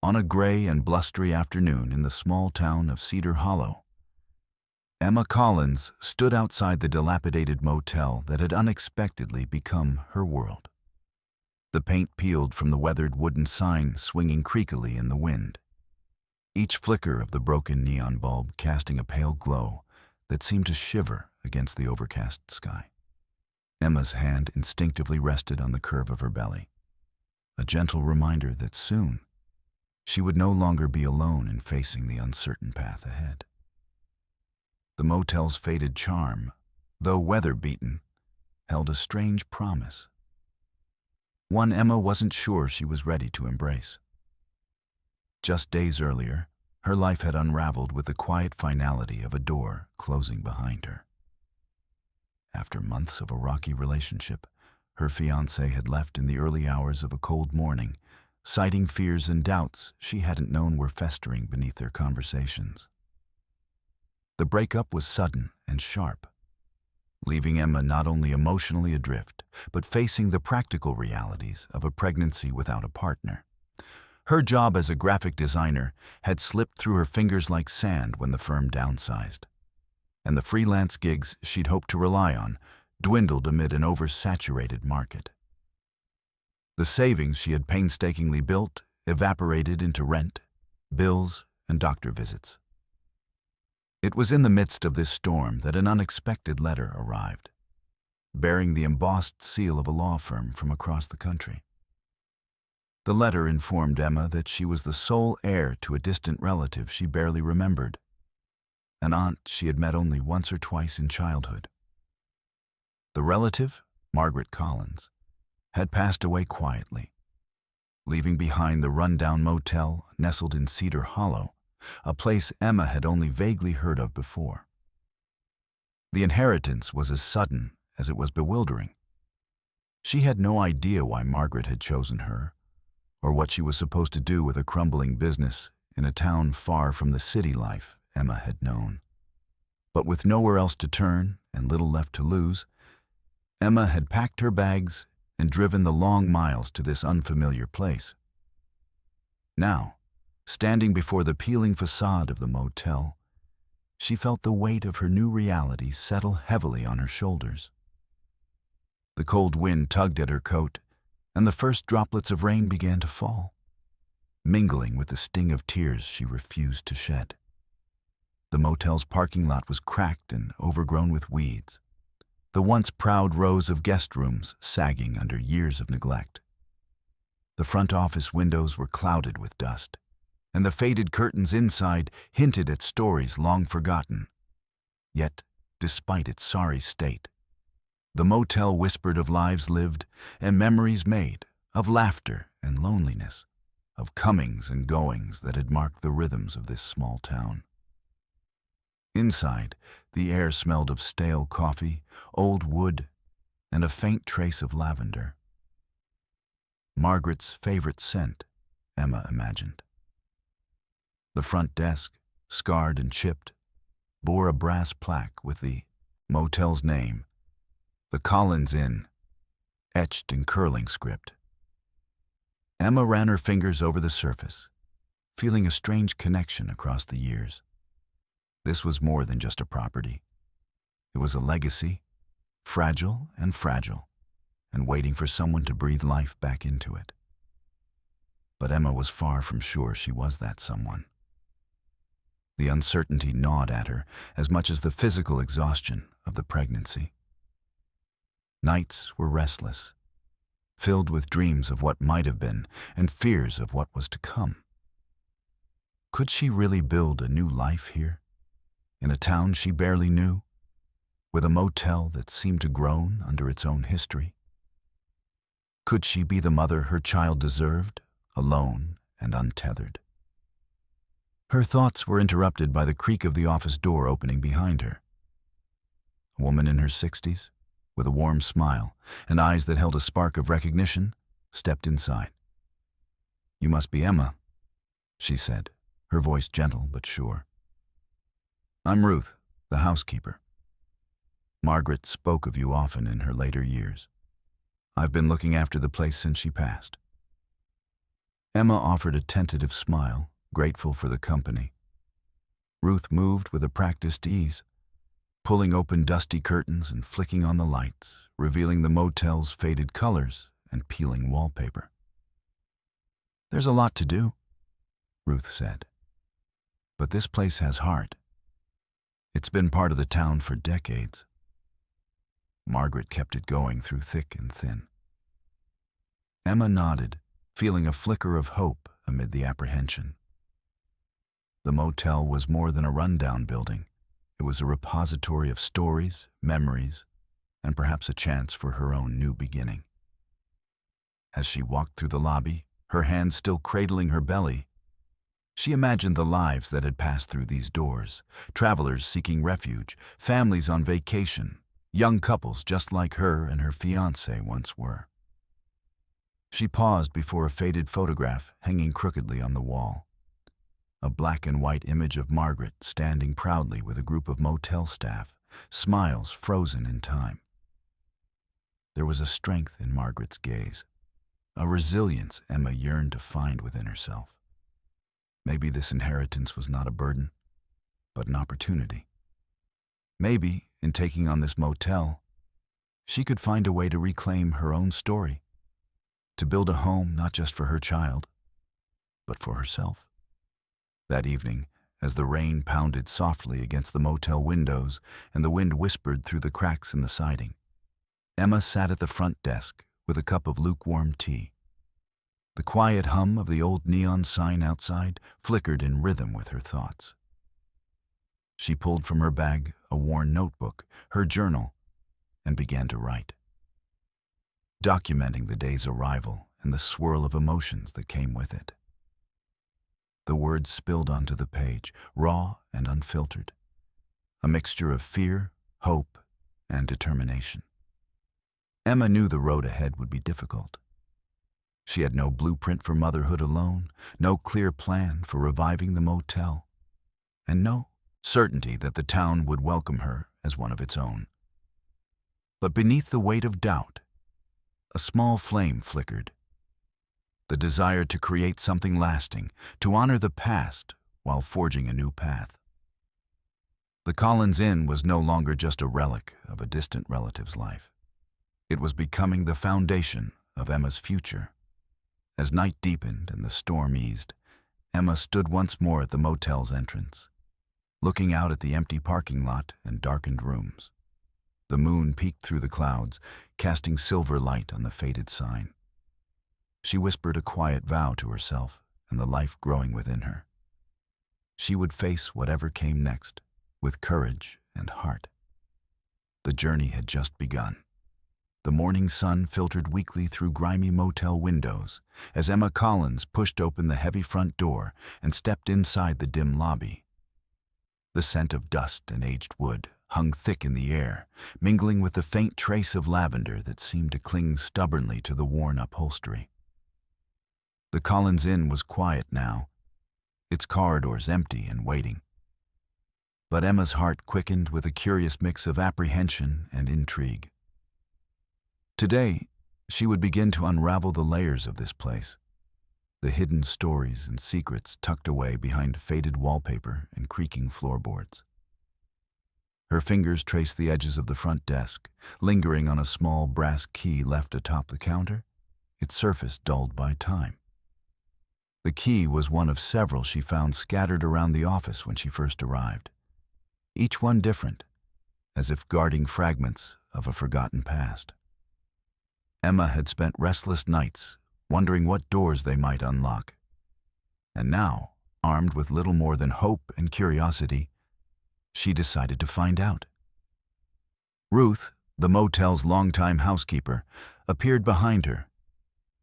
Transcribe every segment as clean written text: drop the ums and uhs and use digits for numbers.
On a gray and blustery afternoon in the small town of Cedar Hollow, Emma Collins stood outside the dilapidated motel that had unexpectedly become her world. The paint peeled from the weathered wooden sign swinging creakily in the wind, each flicker of the broken neon bulb casting a pale glow that seemed to shiver against the overcast sky. Emma's hand instinctively rested on the curve of her belly, a gentle reminder that soon she would no longer be alone in facing the uncertain path ahead. The motel's faded charm, though weather-beaten, held a strange promise, one Emma wasn't sure she was ready to embrace. Just days earlier, her life had unraveled with the quiet finality of a door closing behind her. After months of a rocky relationship, her fiancé had left in the early hours of a cold morning, citing fears and doubts she hadn't known were festering beneath their conversations. The breakup was sudden and sharp, leaving Emma not only emotionally adrift, but facing the practical realities of a pregnancy without a partner. Her job as a graphic designer had slipped through her fingers like sand when the firm downsized, and the freelance gigs she'd hoped to rely on dwindled amid an oversaturated market. The savings she had painstakingly built evaporated into rent, bills, and doctor visits. It was in the midst of this storm that an unexpected letter arrived, bearing the embossed seal of a law firm from across the country. The letter informed Emma that she was the sole heir to a distant relative she barely remembered, an aunt she had met only once or twice in childhood. The relative, Margaret Collins, had passed away quietly, leaving behind the rundown motel nestled in Cedar Hollow, a place Emma had only vaguely heard of before. The inheritance was as sudden as it was bewildering. She had no idea why Margaret had chosen her, or what she was supposed to do with a crumbling business in a town far from the city life Emma had known. But with nowhere else to turn and little left to lose, Emma had packed her bags and driven the long miles to this unfamiliar place. Now, standing before the peeling facade of the motel, she felt the weight of her new reality settle heavily on her shoulders. The cold wind tugged at her coat, and the first droplets of rain began to fall, mingling with the sting of tears she refused to shed. The motel's parking lot was cracked and overgrown with weeds, the once proud rows of guest rooms sagging under years of neglect. The front office windows were clouded with dust, and the faded curtains inside hinted at stories long forgotten. Yet, despite its sorry state, the motel whispered of lives lived and memories made, of laughter and loneliness, of comings and goings that had marked the rhythms of this small town. Inside, the air smelled of stale coffee, old wood, and a faint trace of lavender. Margaret's favorite scent, Emma imagined. The front desk, scarred and chipped, bore a brass plaque with the motel's name, the Collins Inn, etched in curling script. Emma ran her fingers over the surface, feeling a strange connection across the years. This was more than just a property. It was a legacy, fragile, and waiting for someone to breathe life back into it. But Emma was far from sure she was that someone. The uncertainty gnawed at her as much as the physical exhaustion of the pregnancy. Nights were restless, filled with dreams of what might have been and fears of what was to come. Could she really build a new life here, in a town she barely knew, with a motel that seemed to groan under its own history? Could she be the mother her child deserved, alone and untethered? Her thoughts were interrupted by the creak of the office door opening behind her. A woman in her 60s, with a warm smile and eyes that held a spark of recognition, stepped inside. "You must be Emma," she said, her voice gentle but sure. "I'm Ruth, the housekeeper. Margaret spoke of you often in her later years. I've been looking after the place since she passed." Emma offered a tentative smile, grateful for the company. Ruth moved with a practiced ease, pulling open dusty curtains and flicking on the lights, revealing the motel's faded colors and peeling wallpaper. "There's a lot to do," Ruth said. "But this place has heart. It's been part of the town for decades." Margaret kept it going through thick and thin. Emma nodded, feeling a flicker of hope amid the apprehension. The motel was more than a rundown building. It was a repository of stories, memories, and perhaps a chance for her own new beginning. As she walked through the lobby, her hand still cradling her belly, she imagined the lives that had passed through these doors, travelers seeking refuge, families on vacation, young couples just like her and her fiancé once were. She paused before a faded photograph hanging crookedly on the wall. A black and white image of Margaret standing proudly with a group of motel staff, smiles frozen in time. There was a strength in Margaret's gaze, a resilience Emma yearned to find within herself. Maybe this inheritance was not a burden, but an opportunity. Maybe, in taking on this motel, she could find a way to reclaim her own story, to build a home not just for her child, but for herself. That evening, as the rain pounded softly against the motel windows and the wind whispered through the cracks in the siding, Emma sat at the front desk with a cup of lukewarm tea. The quiet hum of the old neon sign outside flickered in rhythm with her thoughts. She pulled from her bag a worn notebook, her journal, and began to write, documenting the day's arrival and the swirl of emotions that came with it. The words spilled onto the page, raw and unfiltered, a mixture of fear, hope, and determination. Emma knew the road ahead would be difficult. She had no blueprint for motherhood alone, no clear plan for reviving the motel, and no certainty that the town would welcome her as one of its own. But beneath the weight of doubt, a small flame flickered. The desire to create something lasting, to honor the past while forging a new path. The Collins Inn was no longer just a relic of a distant relative's life. It was becoming the foundation of Emma's future. As night deepened and the storm eased, Emma stood once more at the motel's entrance, looking out at the empty parking lot and darkened rooms. The moon peeked through the clouds, casting silver light on the faded sign. She whispered a quiet vow to herself and the life growing within her. She would face whatever came next with courage and heart. The journey had just begun. The morning sun filtered weakly through grimy motel windows as Emma Collins pushed open the heavy front door and stepped inside the dim lobby. The scent of dust and aged wood hung thick in the air, mingling with the faint trace of lavender that seemed to cling stubbornly to the worn upholstery. The Collins Inn was quiet now, its corridors empty and waiting. But Emma's heart quickened with a curious mix of apprehension and intrigue. Today, she would begin to unravel the layers of this place, the hidden stories and secrets tucked away behind faded wallpaper and creaking floorboards. Her fingers traced the edges of the front desk, lingering on a small brass key left atop the counter, its surface dulled by time. The key was one of several she found scattered around the office when she first arrived, each one different, as if guarding fragments of a forgotten past. Emma had spent restless nights wondering what doors they might unlock. And now, armed with little more than hope and curiosity, she decided to find out. Ruth, the motel's longtime housekeeper, appeared behind her,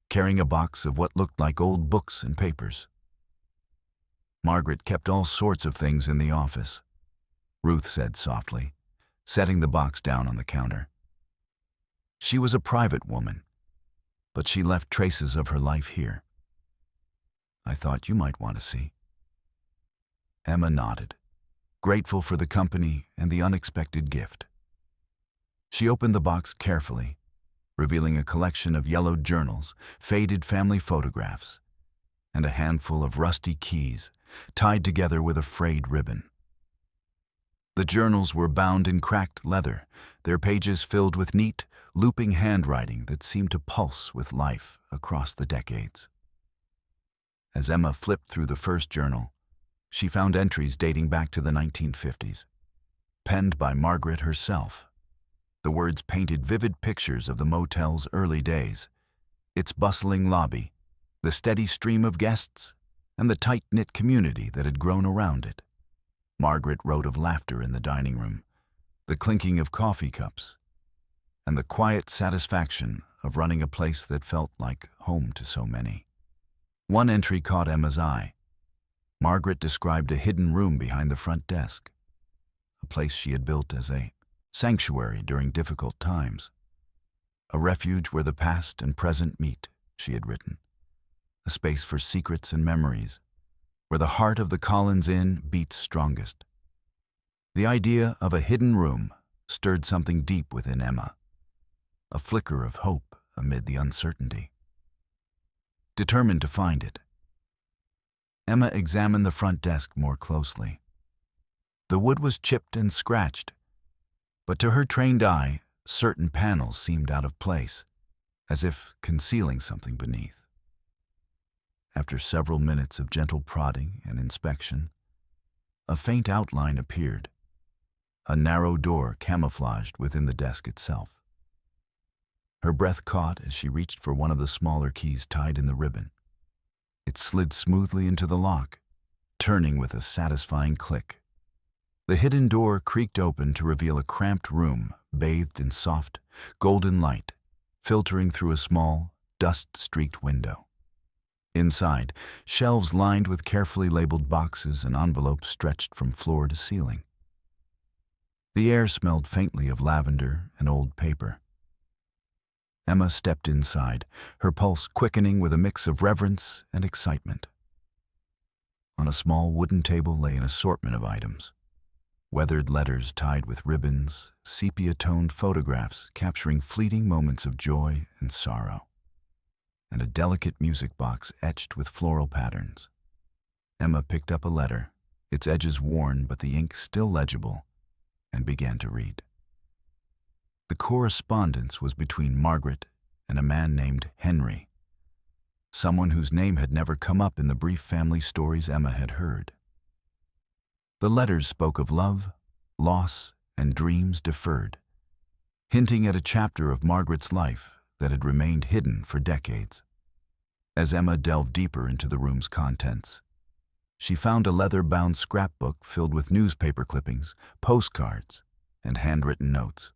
carrying a box of what looked like old books and papers. Margaret kept all sorts of things in the office, Ruth said softly, setting the box down on the counter. She was a private woman, but she left traces of her life here. I thought you might want to see. Emma nodded, grateful for the company and the unexpected gift. She opened the box carefully, revealing a collection of yellowed journals, faded family photographs, and a handful of rusty keys tied together with a frayed ribbon. The journals were bound in cracked leather, their pages filled with neat, looping handwriting that seemed to pulse with life across the decades. As Emma flipped through the first journal, she found entries dating back to the 1950s, penned by Margaret herself. The words painted vivid pictures of the motel's early days, its bustling lobby, the steady stream of guests, and the tight-knit community that had grown around it. Margaret wrote of laughter in the dining room, the clinking of coffee cups, and the quiet satisfaction of running a place that felt like home to so many. One entry caught Emma's eye. Margaret described a hidden room behind the front desk, a place she had built as a sanctuary during difficult times. A refuge where the past and present meet, she had written. A space for secrets and memories, where the heart of the Collins Inn beats strongest. The idea of a hidden room stirred something deep within Emma, a flicker of hope amid the uncertainty. Determined to find it, Emma examined the front desk more closely. The wood was chipped and scratched, but to her trained eye, certain panels seemed out of place, as if concealing something beneath. After several minutes of gentle prodding and inspection, a faint outline appeared, a narrow door camouflaged within the desk itself. Her breath caught as she reached for one of the smaller keys tied in the ribbon. It slid smoothly into the lock, turning with a satisfying click. The hidden door creaked open to reveal a cramped room bathed in soft, golden light, filtering through a small, dust-streaked window. Inside, shelves lined with carefully labeled boxes and envelopes stretched from floor to ceiling. The air smelled faintly of lavender and old paper. Emma stepped inside, her pulse quickening with a mix of reverence and excitement. On a small wooden table lay an assortment of items. Weathered letters tied with ribbons, sepia-toned photographs capturing fleeting moments of joy and sorrow, and a delicate music box etched with floral patterns. Emma picked up a letter, its edges worn but the ink still legible, and began to read. The correspondence was between Margaret and a man named Henry, someone whose name had never come up in the brief family stories Emma had heard. The letters spoke of love, loss, and dreams deferred, hinting at a chapter of Margaret's life that had remained hidden for decades. As Emma delved deeper into the room's contents, she found a leather-bound scrapbook filled with newspaper clippings, postcards, and handwritten notes.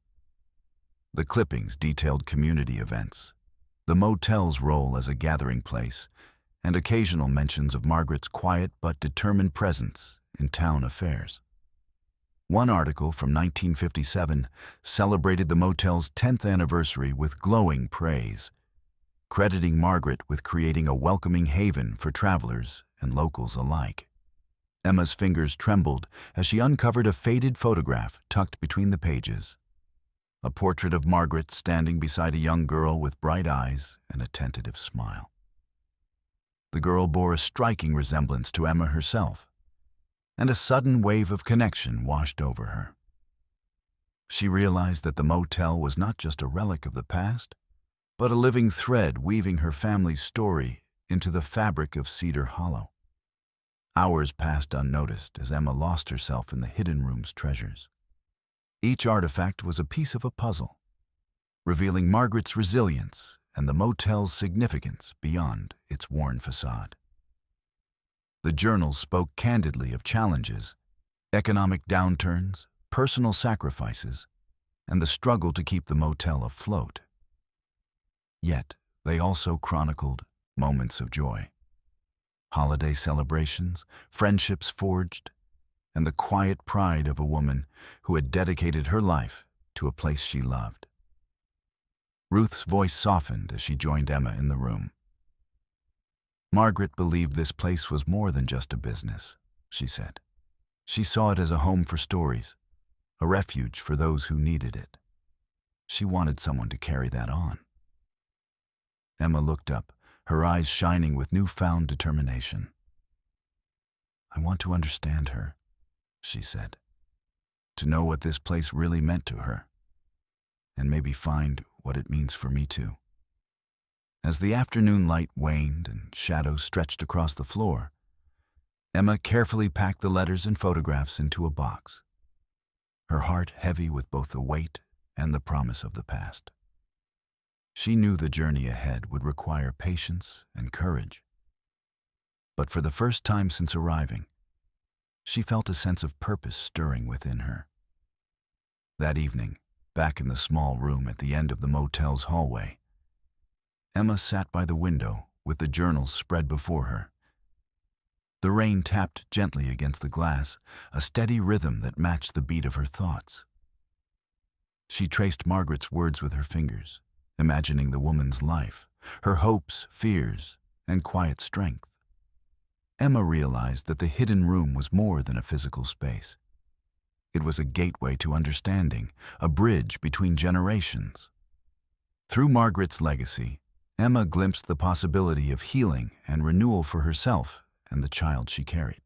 The clippings detailed community events, the motel's role as a gathering place, and occasional mentions of Margaret's quiet but determined presence in town affairs. One article from 1957 celebrated the motel's 10th anniversary with glowing praise, crediting Margaret with creating a welcoming haven for travelers and locals alike. Emma's fingers trembled as she uncovered a faded photograph tucked between the pages, a portrait of Margaret standing beside a young girl with bright eyes and a tentative smile. The girl bore a striking resemblance to Emma herself, and a sudden wave of connection washed over her. She realized that the motel was not just a relic of the past, but a living thread weaving her family's story into the fabric of Cedar Hollow. Hours passed unnoticed as Emma lost herself in the hidden room's treasures. Each artifact was a piece of a puzzle, revealing Margaret's resilience and the motel's significance beyond its worn facade. The journals spoke candidly of challenges, economic downturns, personal sacrifices, and the struggle to keep the motel afloat. Yet, they also chronicled moments of joy, holiday celebrations, friendships forged, and the quiet pride of a woman who had dedicated her life to a place she loved. Ruth's voice softened as she joined Emma in the room. Margaret believed this place was more than just a business, she said. She saw it as a home for stories, a refuge for those who needed it. She wanted someone to carry that on. Emma looked up, her eyes shining with newfound determination. "I want to understand her," she said, "to know what this place really meant to her, and maybe find what it means for me too." As the afternoon light waned and shadows stretched across the floor, Emma carefully packed the letters and photographs into a box, her heart heavy with both the weight and the promise of the past. She knew the journey ahead would require patience and courage, but for the first time since arriving, she felt a sense of purpose stirring within her. That evening, back in the small room at the end of the motel's hallway, Emma sat by the window with the journals spread before her. The rain tapped gently against the glass, a steady rhythm that matched the beat of her thoughts. She traced Margaret's words with her fingers, imagining the woman's life, her hopes, fears, and quiet strength. Emma realized that the hidden room was more than a physical space. It was a gateway to understanding, a bridge between generations. Through Margaret's legacy, Emma glimpsed the possibility of healing and renewal for herself and the child she carried.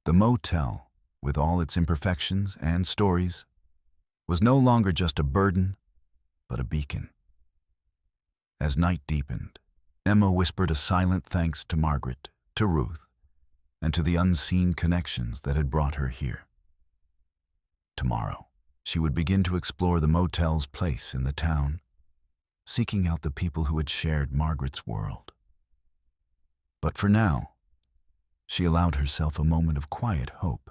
The motel, with all its imperfections and stories, was no longer just a burden, but a beacon. As night deepened, Emma whispered a silent thanks to Margaret, to Ruth, and to the unseen connections that had brought her here. Tomorrow, she would begin to explore the motel's place in the town, seeking out the people who had shared Margaret's world. But for now, she allowed herself a moment of quiet hope,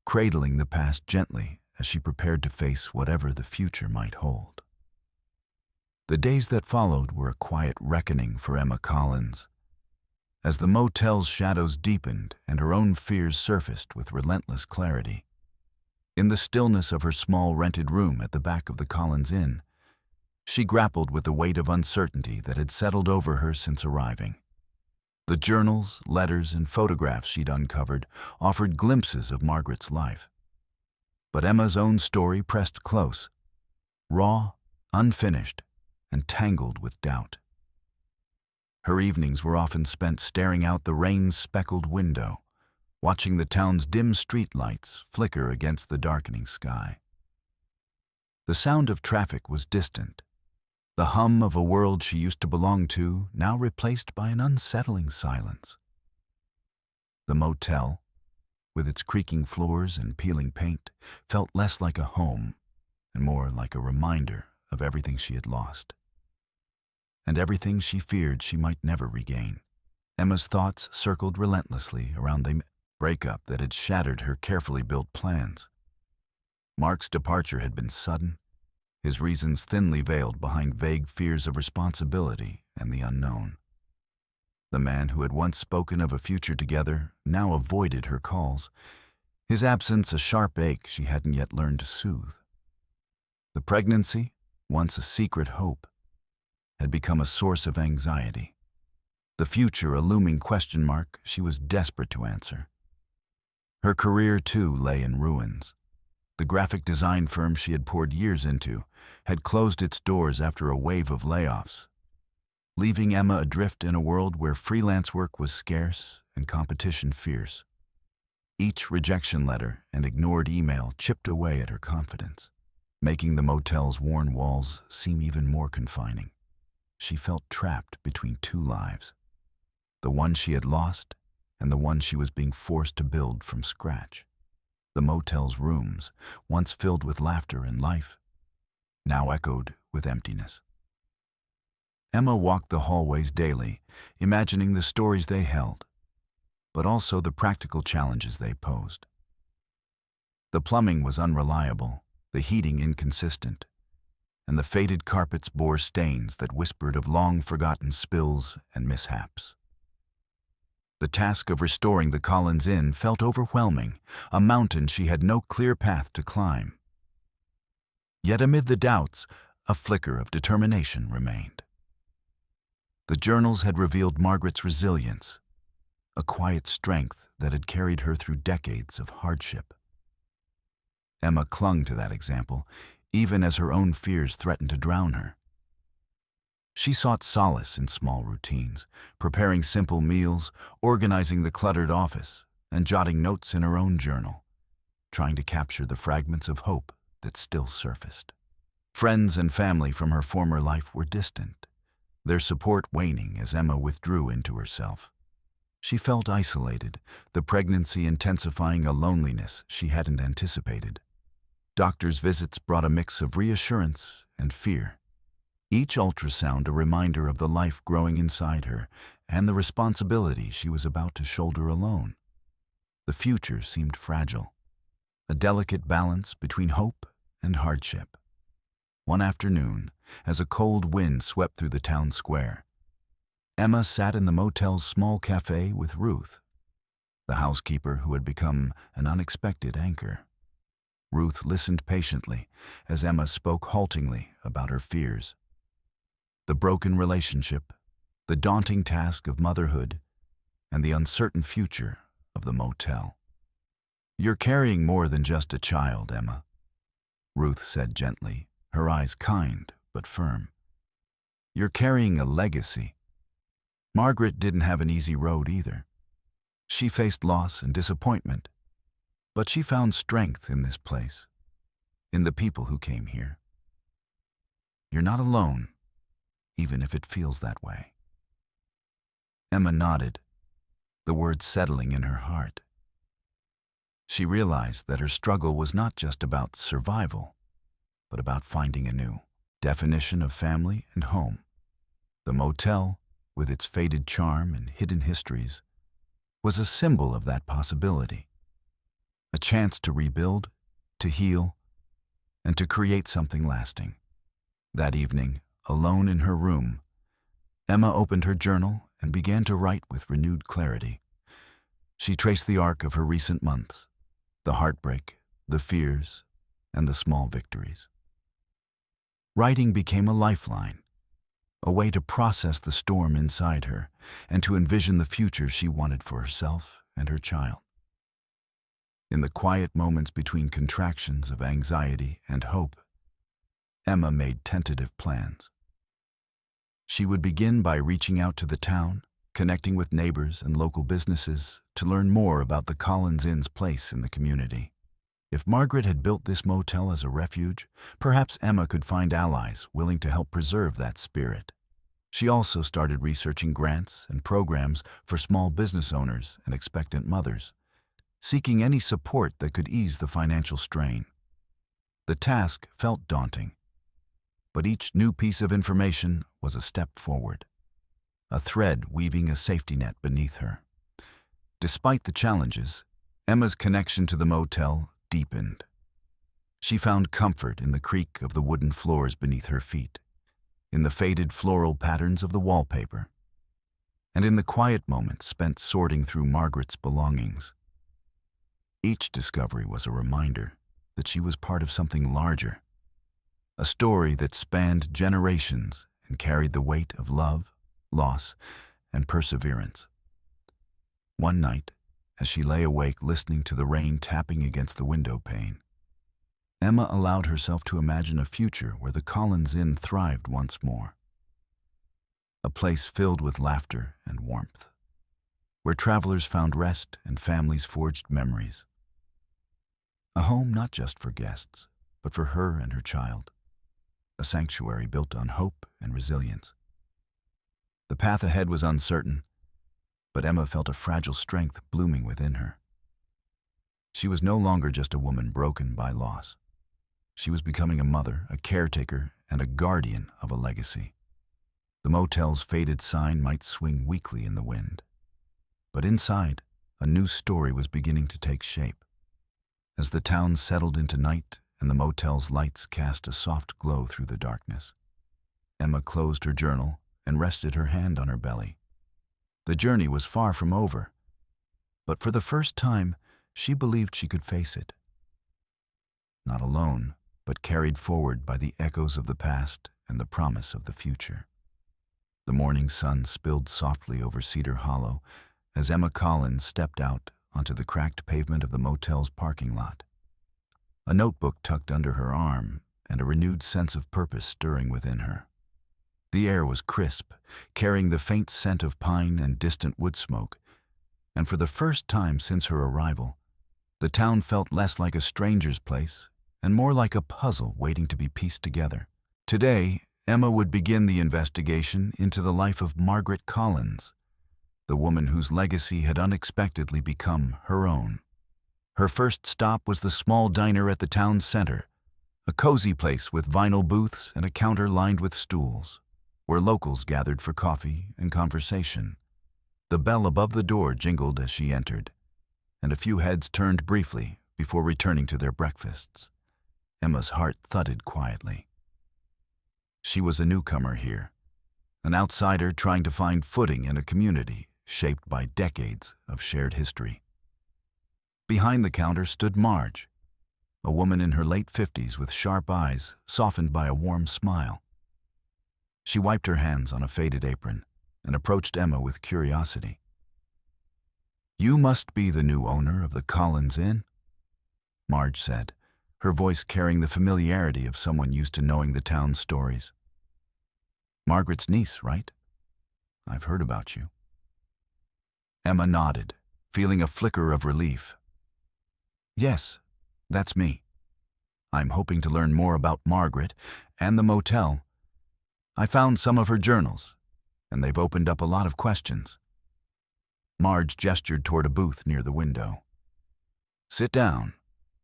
cradling the past gently as she prepared to face whatever the future might hold. The days that followed were a quiet reckoning for Emma Collins. As the motel's shadows deepened and her own fears surfaced with relentless clarity, in the stillness of her small rented room at the back of the Collins Inn, she grappled with the weight of uncertainty that had settled over her since arriving. The journals, letters, and photographs she'd uncovered offered glimpses of Margaret's life. But Emma's own story pressed close, raw, unfinished, and tangled with doubt. Her evenings were often spent staring out the rain-speckled window, watching the town's dim streetlights flicker against the darkening sky. The sound of traffic was distant, the hum of a world she used to belong to now replaced by an unsettling silence. The motel, with its creaking floors and peeling paint, felt less like a home and more like a reminder of everything she had lost, and everything she feared she might never regain. Emma's thoughts circled relentlessly around the breakup that had shattered her carefully built plans. Mark's departure had been sudden, his reasons thinly veiled behind vague fears of responsibility and the unknown. The man who had once spoken of a future together now avoided her calls, his absence a sharp ache she hadn't yet learned to soothe. The pregnancy, once a secret hope, had become a source of anxiety. The future a looming question mark she was desperate to answer. Her career, too, lay in ruins. The graphic design firm she had poured years into had closed its doors after a wave of layoffs, leaving Emma adrift in a world where freelance work was scarce and competition fierce. Each rejection letter and ignored email chipped away at her confidence, making the motel's worn walls seem even more confining. She felt trapped between two lives, the one she had lost and the one she was being forced to build from scratch. The motel's rooms, once filled with laughter and life, now echoed with emptiness. Emma walked the hallways daily, imagining the stories they held, but also the practical challenges they posed. The plumbing was unreliable, the heating inconsistent, and the faded carpets bore stains that whispered of long-forgotten spills and mishaps. The task of restoring the Collins Inn felt overwhelming, a mountain she had no clear path to climb. Yet amid the doubts, a flicker of determination remained. The journals had revealed Margaret's resilience, a quiet strength that had carried her through decades of hardship. Emma clung to that example, even as her own fears threatened to drown her. She sought solace in small routines, preparing simple meals, organizing the cluttered office, and jotting notes in her own journal, trying to capture the fragments of hope that still surfaced. Friends and family from her former life were distant, their support waning as Emma withdrew into herself. She felt isolated, the pregnancy intensifying a loneliness she hadn't anticipated. Doctors' visits brought a mix of reassurance and fear, each ultrasound a reminder of the life growing inside her and the responsibility she was about to shoulder alone. The future seemed fragile, a delicate balance between hope and hardship. One afternoon, as a cold wind swept through the town square, Emma sat in the motel's small cafe with Ruth, the housekeeper who had become an unexpected anchor. Ruth listened patiently as Emma spoke haltingly about her fears. The broken relationship, the daunting task of motherhood, and the uncertain future of the motel. "You're carrying more than just a child, Emma," Ruth said gently, her eyes kind but firm. "You're carrying a legacy. Margaret didn't have an easy road either. She faced loss and disappointment, but she found strength in this place, in the people who came here. You're not alone, even if it feels that way." Emma nodded, the words settling in her heart. She realized that her struggle was not just about survival, but about finding a new definition of family and home. The motel, with its faded charm and hidden histories, was a symbol of that possibility. A chance to rebuild, to heal, and to create something lasting. That evening, alone in her room, Emma opened her journal and began to write with renewed clarity. She traced the arc of her recent months, the heartbreak, the fears, and the small victories. Writing became a lifeline, a way to process the storm inside her and to envision the future she wanted for herself and her child. In the quiet moments between contractions of anxiety and hope, Emma made tentative plans. She would begin by reaching out to the town, connecting with neighbors and local businesses to learn more about the Collins Inn's place in the community. If Margaret had built this motel as a refuge, perhaps Emma could find allies willing to help preserve that spirit. She also started researching grants and programs for small business owners and expectant mothers, seeking any support that could ease the financial strain. The task felt daunting, but each new piece of information was a step forward, a thread weaving a safety net beneath her. Despite the challenges, Emma's connection to the motel deepened. She found comfort in the creak of the wooden floors beneath her feet, in the faded floral patterns of the wallpaper, and in the quiet moments spent sorting through Margaret's belongings. Each discovery was a reminder that she was part of something larger, a story that spanned generations and carried the weight of love, loss, and perseverance. One night, as she lay awake listening to the rain tapping against the window pane, Emma allowed herself to imagine a future where the Collins Inn thrived once more. A place filled with laughter and warmth, where travelers found rest and families forged memories. A home not just for guests, but for her and her child. A sanctuary built on hope and resilience. The path ahead was uncertain, but Emma felt a fragile strength blooming within her. She was no longer just a woman broken by loss. She was becoming a mother, a caretaker, and a guardian of a legacy. The motel's faded sign might swing weakly in the wind, but inside, a new story was beginning to take shape. As the town settled into night and the motel's lights cast a soft glow through the darkness, Emma closed her journal and rested her hand on her belly. The journey was far from over, but for the first time, she believed she could face it. Not alone, but carried forward by the echoes of the past and the promise of the future. The morning sun spilled softly over Cedar Hollow as Emma Collins stepped out onto the cracked pavement of the motel's parking lot, a notebook tucked under her arm and a renewed sense of purpose stirring within her. The air was crisp, carrying the faint scent of pine and distant wood smoke, and for the first time since her arrival, the town felt less like a stranger's place and more like a puzzle waiting to be pieced together. Today, Emma would begin the investigation into the life of Margaret Collins, the woman whose legacy had unexpectedly become her own. Her first stop was the small diner at the town's center, a cozy place with vinyl booths and a counter lined with stools, where locals gathered for coffee and conversation. The bell above the door jingled as she entered, and a few heads turned briefly before returning to their breakfasts. Emma's heart thudded quietly. She was a newcomer here, an outsider trying to find footing in a community shaped by decades of shared history. Behind the counter stood Marge, a woman in her late 50s with sharp eyes softened by a warm smile. She wiped her hands on a faded apron and approached Emma with curiosity. "You must be the new owner of the Collins Inn," Marge said, her voice carrying the familiarity of someone used to knowing the town's stories. "Margaret's niece, right? I've heard about you." Emma nodded, feeling a flicker of relief. "Yes, that's me. I'm hoping to learn more about Margaret and the motel. I found some of her journals, and they've opened up a lot of questions." Marge gestured toward a booth near the window. "Sit down.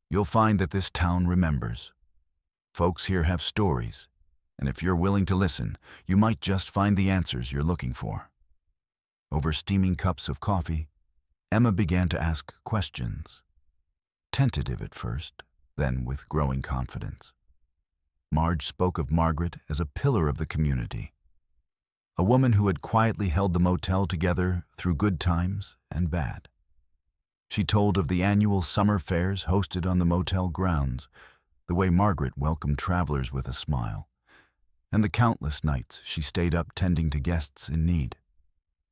You'll find that this town remembers. Folks here have stories, and if you're willing to listen, you might just find the answers you're looking for." Over steaming cups of coffee, Emma began to ask questions. Tentative at first, then with growing confidence. Marge spoke of Margaret as a pillar of the community, a woman who had quietly held the motel together through good times and bad. She told of the annual summer fairs hosted on the motel grounds, the way Margaret welcomed travelers with a smile, and the countless nights she stayed up tending to guests in need.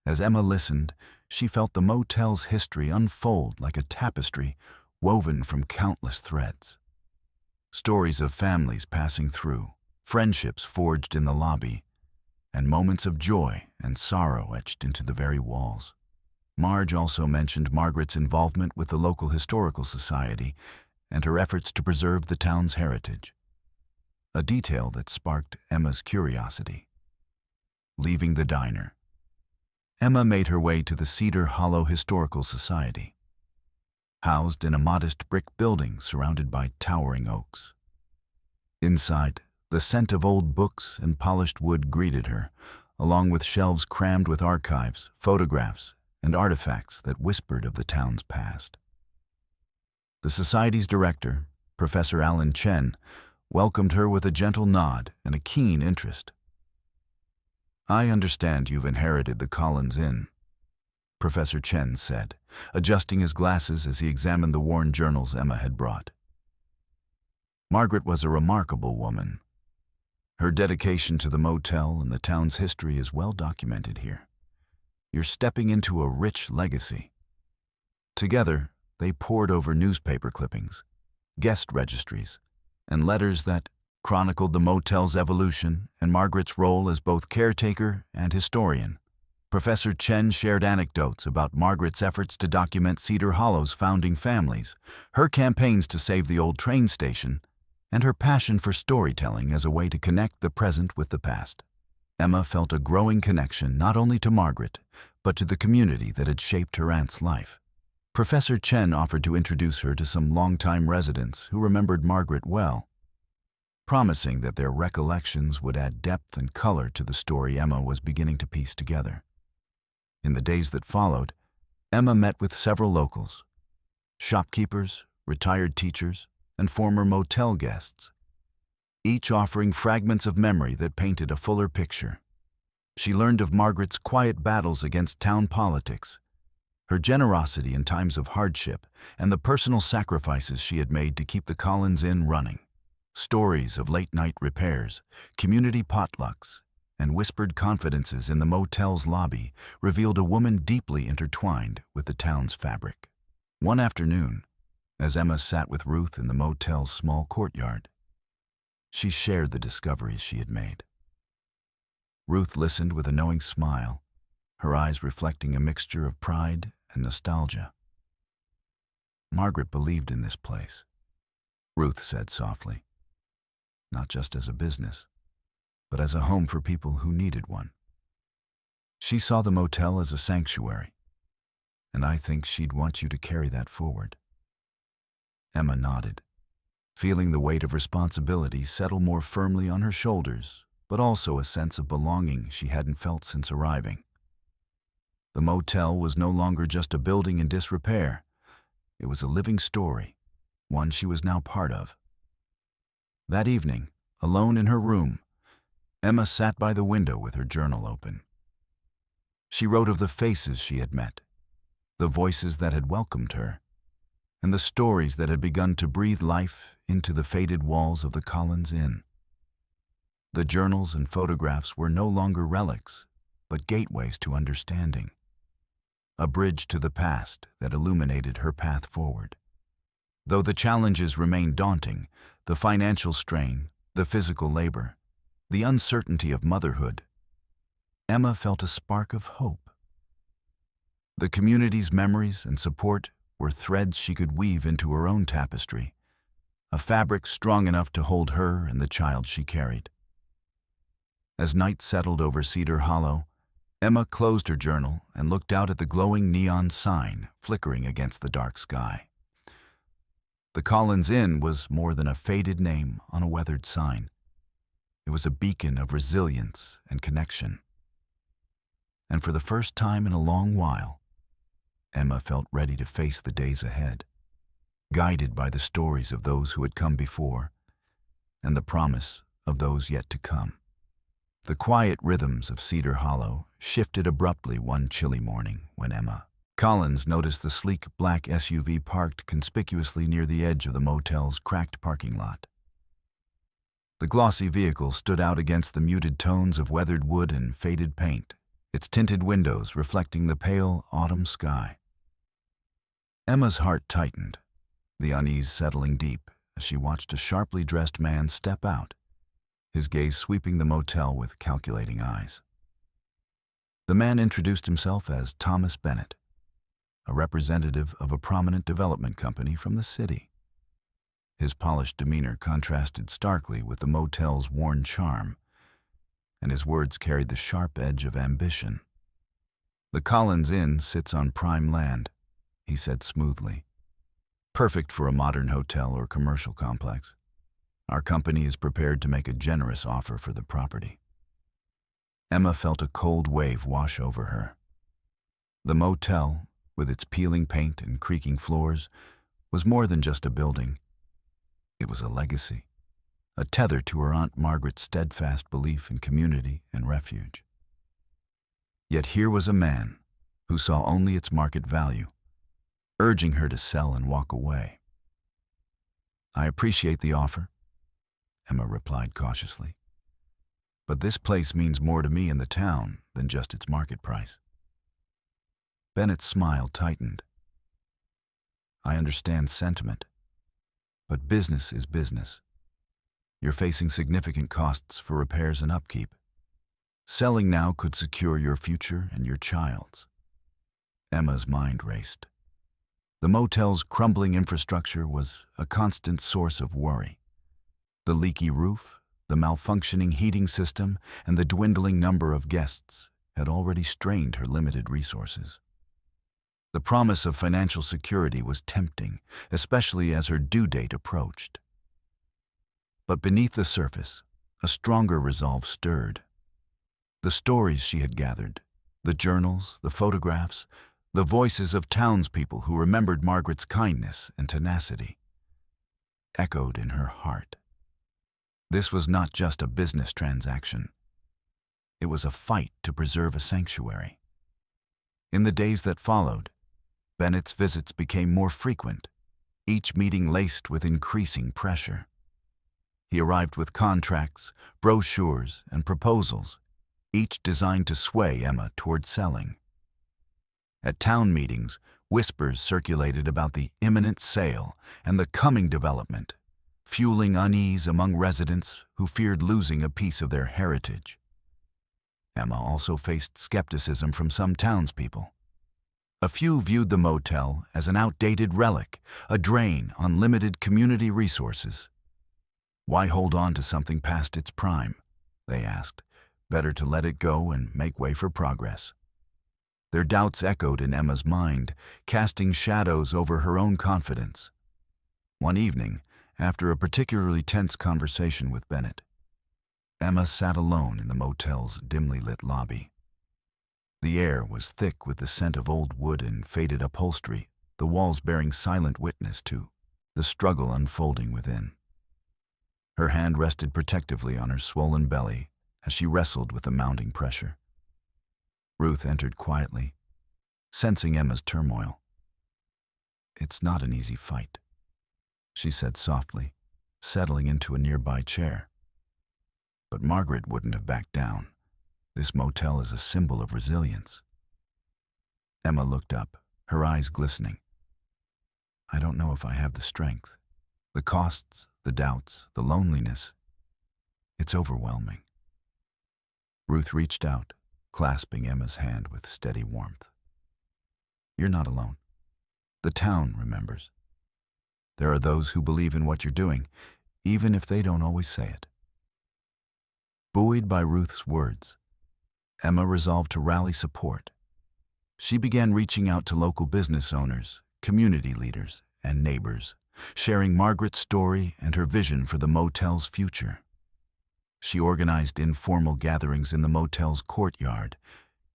As Emma listened, she felt the motel's history unfold like a tapestry woven from countless threads. Stories of families passing through, friendships forged in the lobby, and moments of joy and sorrow etched into the very walls. Marge also mentioned Margaret's involvement with the local historical society and her efforts to preserve the town's heritage, a detail that sparked Emma's curiosity. Leaving the diner, Emma made her way to the Cedar Hollow Historical Society, housed in a modest brick building surrounded by towering oaks. Inside, the scent of old books and polished wood greeted her, along with shelves crammed with archives, photographs, and artifacts that whispered of the town's past. The society's director, Professor Alan Chen, welcomed her with a gentle nod and a keen interest. "I understand you've inherited the Collins Inn," Professor Chen said, adjusting his glasses as he examined the worn journals Emma had brought. Margaret was a remarkable woman. Her dedication to the motel and the town's history is well documented here. You're stepping into a rich legacy. Together, they pored over newspaper clippings, guest registries, and letters that chronicled the motel's evolution and Margaret's role as both caretaker and historian. Professor Chen shared anecdotes about Margaret's efforts to document Cedar Hollow's founding families, her campaigns to save the old train station, and her passion for storytelling as a way to connect the present with the past. Emma felt a growing connection not only to Margaret, but to the community that had shaped her aunt's life. Professor Chen offered to introduce her to some longtime residents who remembered Margaret well, promising that their recollections would add depth and color to the story Emma was beginning to piece together. In the days that followed, Emma met with several locals, shopkeepers, retired teachers, and former motel guests, each offering fragments of memory that painted a fuller picture. She learned of Margaret's quiet battles against town politics, her generosity in times of hardship, and the personal sacrifices she had made to keep the Collins Inn running. Stories of late-night repairs, community potlucks, and whispered confidences in the motel's lobby revealed a woman deeply intertwined with the town's fabric. One afternoon, as Emma sat with Ruth in the motel's small courtyard, she shared the discoveries she had made. Ruth listened with a knowing smile, her eyes reflecting a mixture of pride and nostalgia. Margaret believed in this place, Ruth said softly, not just as a business, but as a home for people who needed one. She saw the motel as a sanctuary, and I think she'd want you to carry that forward. Emma nodded, feeling the weight of responsibility settle more firmly on her shoulders, but also a sense of belonging she hadn't felt since arriving. The motel was no longer just a building in disrepair. It was a living story, one she was now part of. That evening, alone in her room, Emma sat by the window with her journal open. She wrote of the faces she had met, the voices that had welcomed her, and the stories that had begun to breathe life into the faded walls of the Collins Inn. The journals and photographs were no longer relics, but gateways to understanding, a bridge to the past that illuminated her path forward. Though the challenges remained daunting, the financial strain, the physical labor, the uncertainty of motherhood, Emma felt a spark of hope. The community's memories and support were threads she could weave into her own tapestry, a fabric strong enough to hold her and the child she carried. As night settled over Cedar Hollow, Emma closed her journal and looked out at the glowing neon sign flickering against the dark sky. The Collins Inn was more than a faded name on a weathered sign. It was a beacon of resilience and connection. And for the first time in a long while, Emma felt ready to face the days ahead, guided by the stories of those who had come before and the promise of those yet to come. The quiet rhythms of Cedar Hollow shifted abruptly one chilly morning when Emma Collins noticed the sleek black SUV parked conspicuously near the edge of the motel's cracked parking lot. The glossy vehicle stood out against the muted tones of weathered wood and faded paint, its tinted windows reflecting the pale autumn sky. Emma's heart tightened, the unease settling deep as she watched a sharply dressed man step out, his gaze sweeping the motel with calculating eyes. The man introduced himself as Thomas Bennett, a representative of a prominent development company from the city. His polished demeanor contrasted starkly with the motel's worn charm, and his words carried the sharp edge of ambition. "The Collins Inn sits on prime land," he said smoothly. "Perfect for a modern hotel or commercial complex. Our company is prepared to make a generous offer for the property." Emma felt a cold wave wash over her. The motel, with its peeling paint and creaking floors, was more than just a building. It was a legacy, a tether to her Aunt Margaret's steadfast belief in community and refuge. Yet here was a man who saw only its market value, urging her to sell and walk away. "I appreciate the offer," Emma replied cautiously, "but this place means more to me in the town than just its market price." Bennett's smile tightened. "I understand sentiment, but business is business. You're facing significant costs for repairs and upkeep. Selling now could secure your future and your child's." Emma's mind raced. The motel's crumbling infrastructure was a constant source of worry. The leaky roof, the malfunctioning heating system, and the dwindling number of guests had already strained her limited resources. The promise of financial security was tempting, especially as her due date approached. But beneath the surface, a stronger resolve stirred. The stories she had gathered, the journals, the photographs, the voices of townspeople who remembered Margaret's kindness and tenacity, echoed in her heart. This was not just a business transaction. It was a fight to preserve a sanctuary. In the days that followed, Bennett's visits became more frequent, each meeting laced with increasing pressure. He arrived with contracts, brochures, and proposals, each designed to sway Emma toward selling. At town meetings, whispers circulated about the imminent sale and the coming development, fueling unease among residents who feared losing a piece of their heritage. Emma also faced skepticism from some townspeople. A few viewed the motel as an outdated relic, a drain on limited community resources. Why hold on to something past its prime? They asked. Better to let it go and make way for progress. Their doubts echoed in Emma's mind, casting shadows over her own confidence. One evening, after a particularly tense conversation with Bennett, Emma sat alone in the motel's dimly lit lobby. The air was thick with the scent of old wood and faded upholstery, the walls bearing silent witness to the struggle unfolding within. Her hand rested protectively on her swollen belly as she wrestled with the mounting pressure. Ruth entered quietly, sensing Emma's turmoil. "It's not an easy fight," she said softly, settling into a nearby chair. "But Margaret wouldn't have backed down. This motel is a symbol of resilience." Emma looked up, her eyes glistening. "I don't know if I have the strength. The costs, the doubts, the loneliness. It's overwhelming." Ruth reached out, clasping Emma's hand with steady warmth. "You're not alone. The town remembers. There are those who believe in what you're doing, even if they don't always say it." Buoyed by Ruth's words, Emma resolved to rally support. She began reaching out to local business owners, community leaders, and neighbors, sharing Margaret's story and her vision for the motel's future. She organized informal gatherings in the motel's courtyard,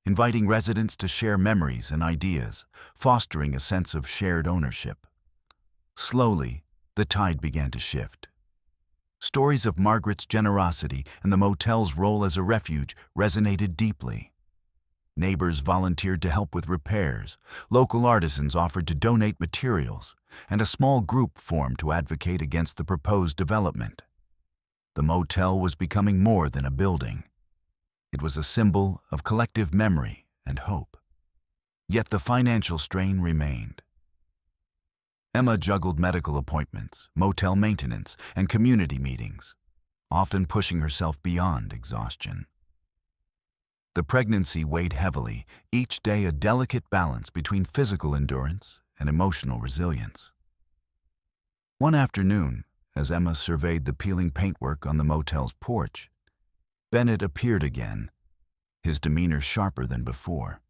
inviting residents to share memories and ideas, fostering a sense of shared ownership. Slowly, the tide began to shift. Stories of Margaret's generosity and the motel's role as a refuge resonated deeply. Neighbors volunteered to help with repairs, local artisans offered to donate materials, and a small group formed to advocate against the proposed development. The motel was becoming more than a building. It was a symbol of collective memory and hope. Yet the financial strain remained. Emma juggled medical appointments, motel maintenance, and community meetings, often pushing herself beyond exhaustion. The pregnancy weighed heavily, each day a delicate balance between physical endurance and emotional resilience. One afternoon, as Emma surveyed the peeling paintwork on the motel's porch, Bennett appeared again, his demeanor sharper than before.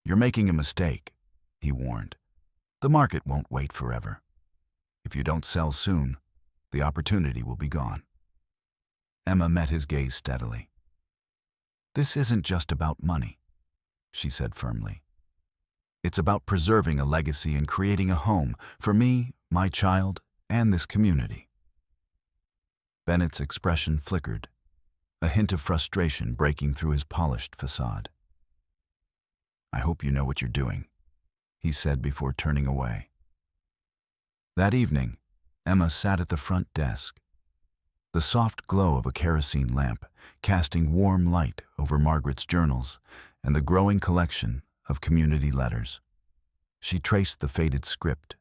"You're making a mistake," he warned. "The market won't wait forever. If you don't sell soon, the opportunity will be gone." Emma met his gaze steadily. "This isn't just about money," she said firmly. "It's about preserving a legacy and creating a home for me, my child, and this community." Bennett's expression flickered, a hint of frustration breaking through his polished facade. "I hope you know what you're doing," he said before turning away. That evening, Emma sat at the front desk, the soft glow of a kerosene lamp casting warm light over Margaret's journals and the growing collection of community letters. She traced the faded script,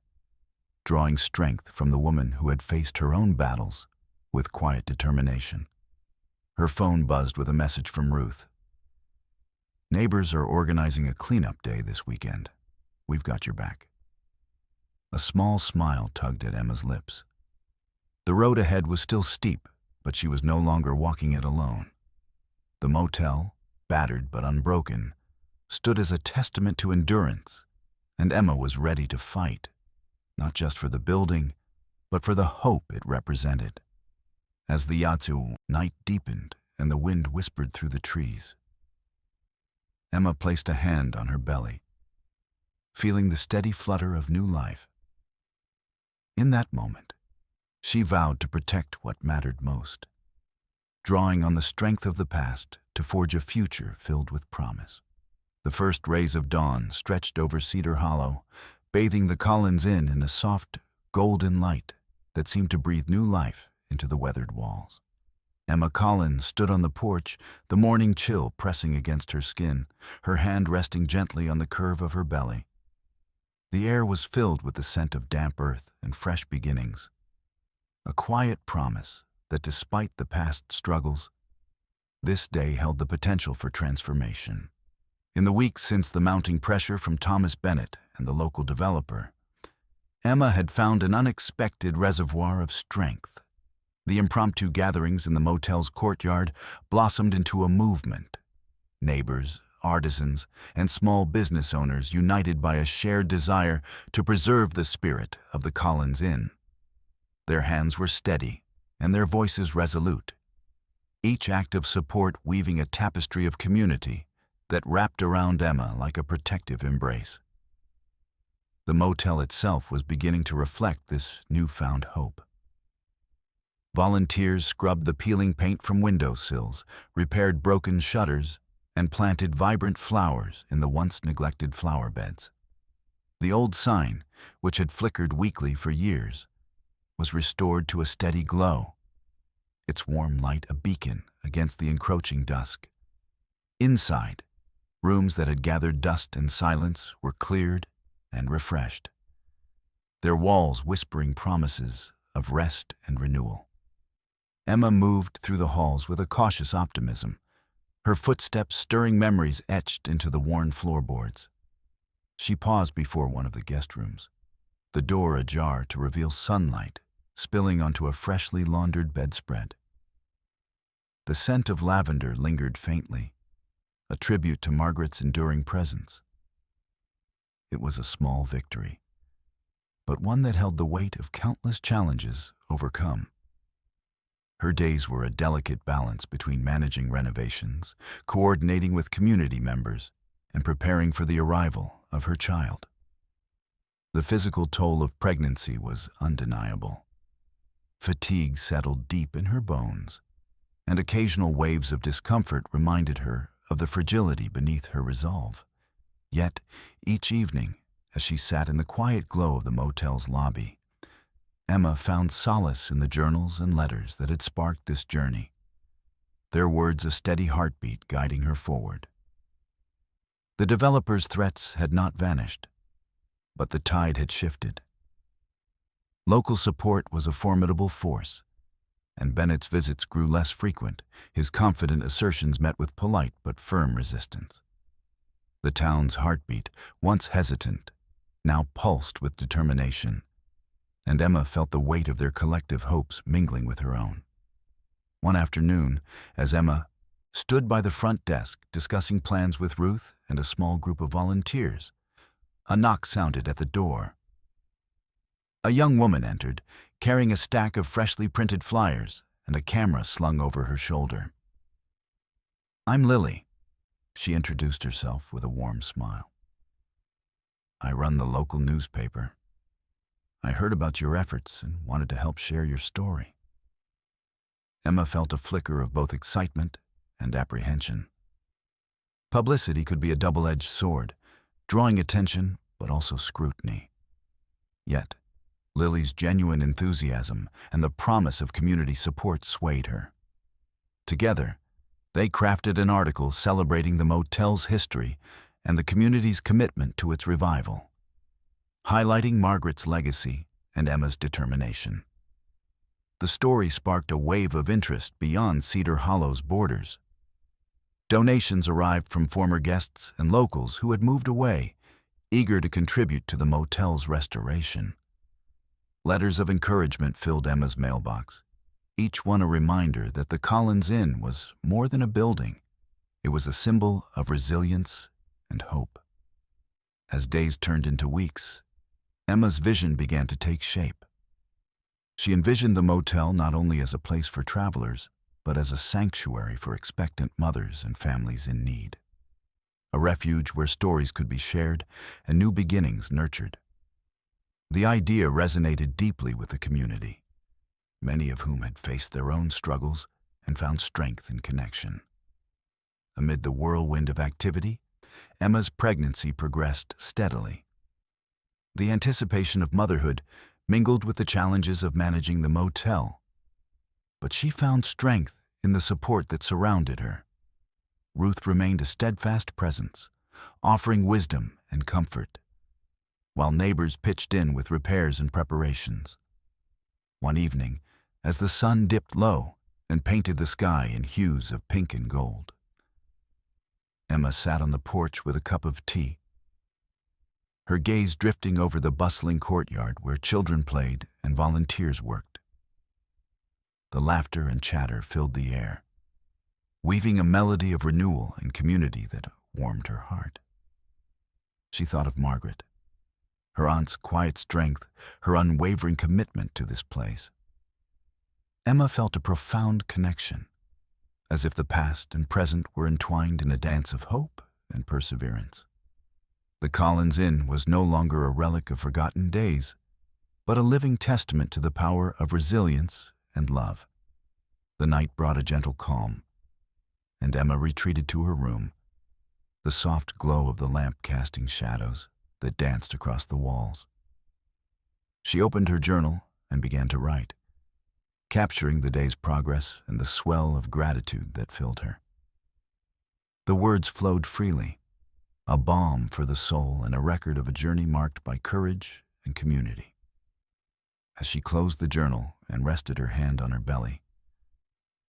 drawing strength from the woman who had faced her own battles with quiet determination. Her phone buzzed with a message from Ruth. "Neighbors are organizing a cleanup day this weekend. We've got your back." A small smile tugged at Emma's lips. The road ahead was still steep, but she was no longer walking it alone. The motel, battered but unbroken, stood as a testament to endurance, and Emma was ready to fight, not just for the building, but for the hope it represented. As the Yatsu night deepened and the wind whispered through the trees, Emma placed a hand on her belly, feeling the steady flutter of new life. In that moment, she vowed to protect what mattered most, drawing on the strength of the past to forge a future filled with promise. The first rays of dawn stretched over Cedar Hollow, bathing the Collins Inn in a soft, golden light that seemed to breathe new life into the weathered walls. Emma Collins stood on the porch, the morning chill pressing against her skin, her hand resting gently on the curve of her belly. The air was filled with the scent of damp earth and fresh beginnings, a quiet promise that despite the past struggles, This day held the potential for transformation. In the weeks since the mounting pressure from Thomas Bennett and the local developer, Emma had found an unexpected reservoir of strength. The impromptu gatherings in the motel's courtyard blossomed into a movement. Neighbors, artisans, and small business owners united by a shared desire to preserve the spirit of the Collins Inn. Their hands were steady, and their voices resolute, each act of support weaving a tapestry of community that wrapped around Emma like a protective embrace. The motel itself was beginning to reflect this newfound hope. Volunteers scrubbed the peeling paint from windowsills, repaired broken shutters, and planted vibrant flowers in the once neglected flower beds. The old sign, which had flickered weakly for years, was restored to a steady glow, its warm light a beacon against the encroaching dusk. Inside, rooms that had gathered dust and silence were cleared and refreshed, their walls whispering promises of rest and renewal. Emma moved through the halls with a cautious optimism, her footsteps stirring memories etched into the worn floorboards. She paused before one of the guest rooms, the door ajar to reveal sunlight spilling onto a freshly laundered bedspread. The scent of lavender lingered faintly, a tribute to Margaret's enduring presence. It was a small victory, but one that held the weight of countless challenges overcome. Her days were a delicate balance between managing renovations, coordinating with community members, and preparing for the arrival of her child. The physical toll of pregnancy was undeniable. Fatigue settled deep in her bones, and occasional waves of discomfort reminded her of the fragility beneath her resolve. Yet, each evening, as she sat in the quiet glow of the motel's lobby, Emma found solace in the journals and letters that had sparked this journey, their words a steady heartbeat guiding her forward. The developer's threats had not vanished, but the tide had shifted. Local support was a formidable force, and Bennett's visits grew less frequent, his confident assertions met with polite but firm resistance. The town's heartbeat, once hesitant, now pulsed with determination, and Emma felt the weight of their collective hopes mingling with her own. One afternoon, as Emma stood by the front desk discussing plans with Ruth and a small group of volunteers, a knock sounded at the door. A young woman entered, carrying a stack of freshly printed flyers and a camera slung over her shoulder. "I'm Lily," she introduced herself with a warm smile. "I run the local newspaper. I heard about your efforts and wanted to help share your story." Emma felt a flicker of both excitement and apprehension. Publicity could be a double-edged sword, drawing attention but also scrutiny. Yet, Lily's genuine enthusiasm and the promise of community support swayed her. Together, they crafted an article celebrating the motel's history and the community's commitment to its revival, highlighting Margaret's legacy and Emma's determination. The story sparked a wave of interest beyond Cedar Hollow's borders. Donations arrived from former guests and locals who had moved away, eager to contribute to the motel's restoration. Letters of encouragement filled Emma's mailbox, each one a reminder that the Collins Inn was more than a building. It was a symbol of resilience and hope. As days turned into weeks, Emma's vision began to take shape. She envisioned the motel not only as a place for travelers, but as a sanctuary for expectant mothers and families in need. A refuge where stories could be shared and new beginnings nurtured. The idea resonated deeply with the community, many of whom had faced their own struggles and found strength in connection. Amid the whirlwind of activity, Emma's pregnancy progressed steadily. The anticipation of motherhood mingled with the challenges of managing the motel, but she found strength in the support that surrounded her. Ruth remained a steadfast presence, offering wisdom and comfort, while neighbors pitched in with repairs and preparations. One evening, as the sun dipped low and painted the sky in hues of pink and gold. Emma sat on the porch with a cup of tea, her gaze drifting over the bustling courtyard where children played and volunteers worked. The laughter and chatter filled the air, weaving a melody of renewal and community that warmed her heart. She thought of Margaret, her aunt's quiet strength, her unwavering commitment to this place. Emma felt a profound connection, as if the past and present were entwined in a dance of hope and perseverance. The Collins Inn was no longer a relic of forgotten days, but a living testament to the power of resilience and love. The night brought a gentle calm, and Emma retreated to her room, the soft glow of the lamp casting shadows that danced across the walls. She opened her journal and began to write, capturing the day's progress and the swell of gratitude that filled her. The words flowed freely, a balm for the soul and a record of a journey marked by courage and community. As she closed the journal and rested her hand on her belly,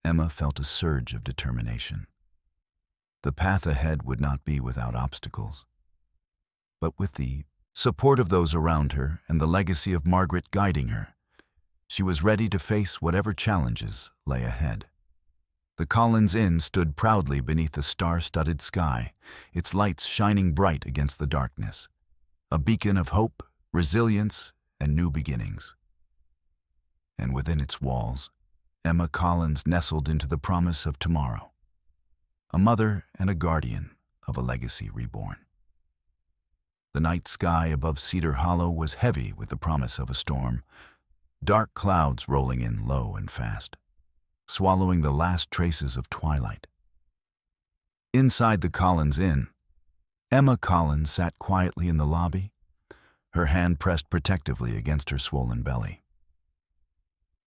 Emma felt a surge of determination. The path ahead would not be without obstacles, but with the support of those around her and the legacy of Margaret guiding her, she was ready to face whatever challenges lay ahead. The Collins Inn stood proudly beneath the star-studded sky, its lights shining bright against the darkness, a beacon of hope, resilience, and new beginnings. And within its walls, Emma Collins nestled into the promise of tomorrow, a mother and a guardian of a legacy reborn. The night sky above Cedar Hollow was heavy with the promise of a storm, dark clouds rolling in low and fast, swallowing the last traces of twilight. Inside the Collins Inn, Emma Collins sat quietly in the lobby, her hand pressed protectively against her swollen belly.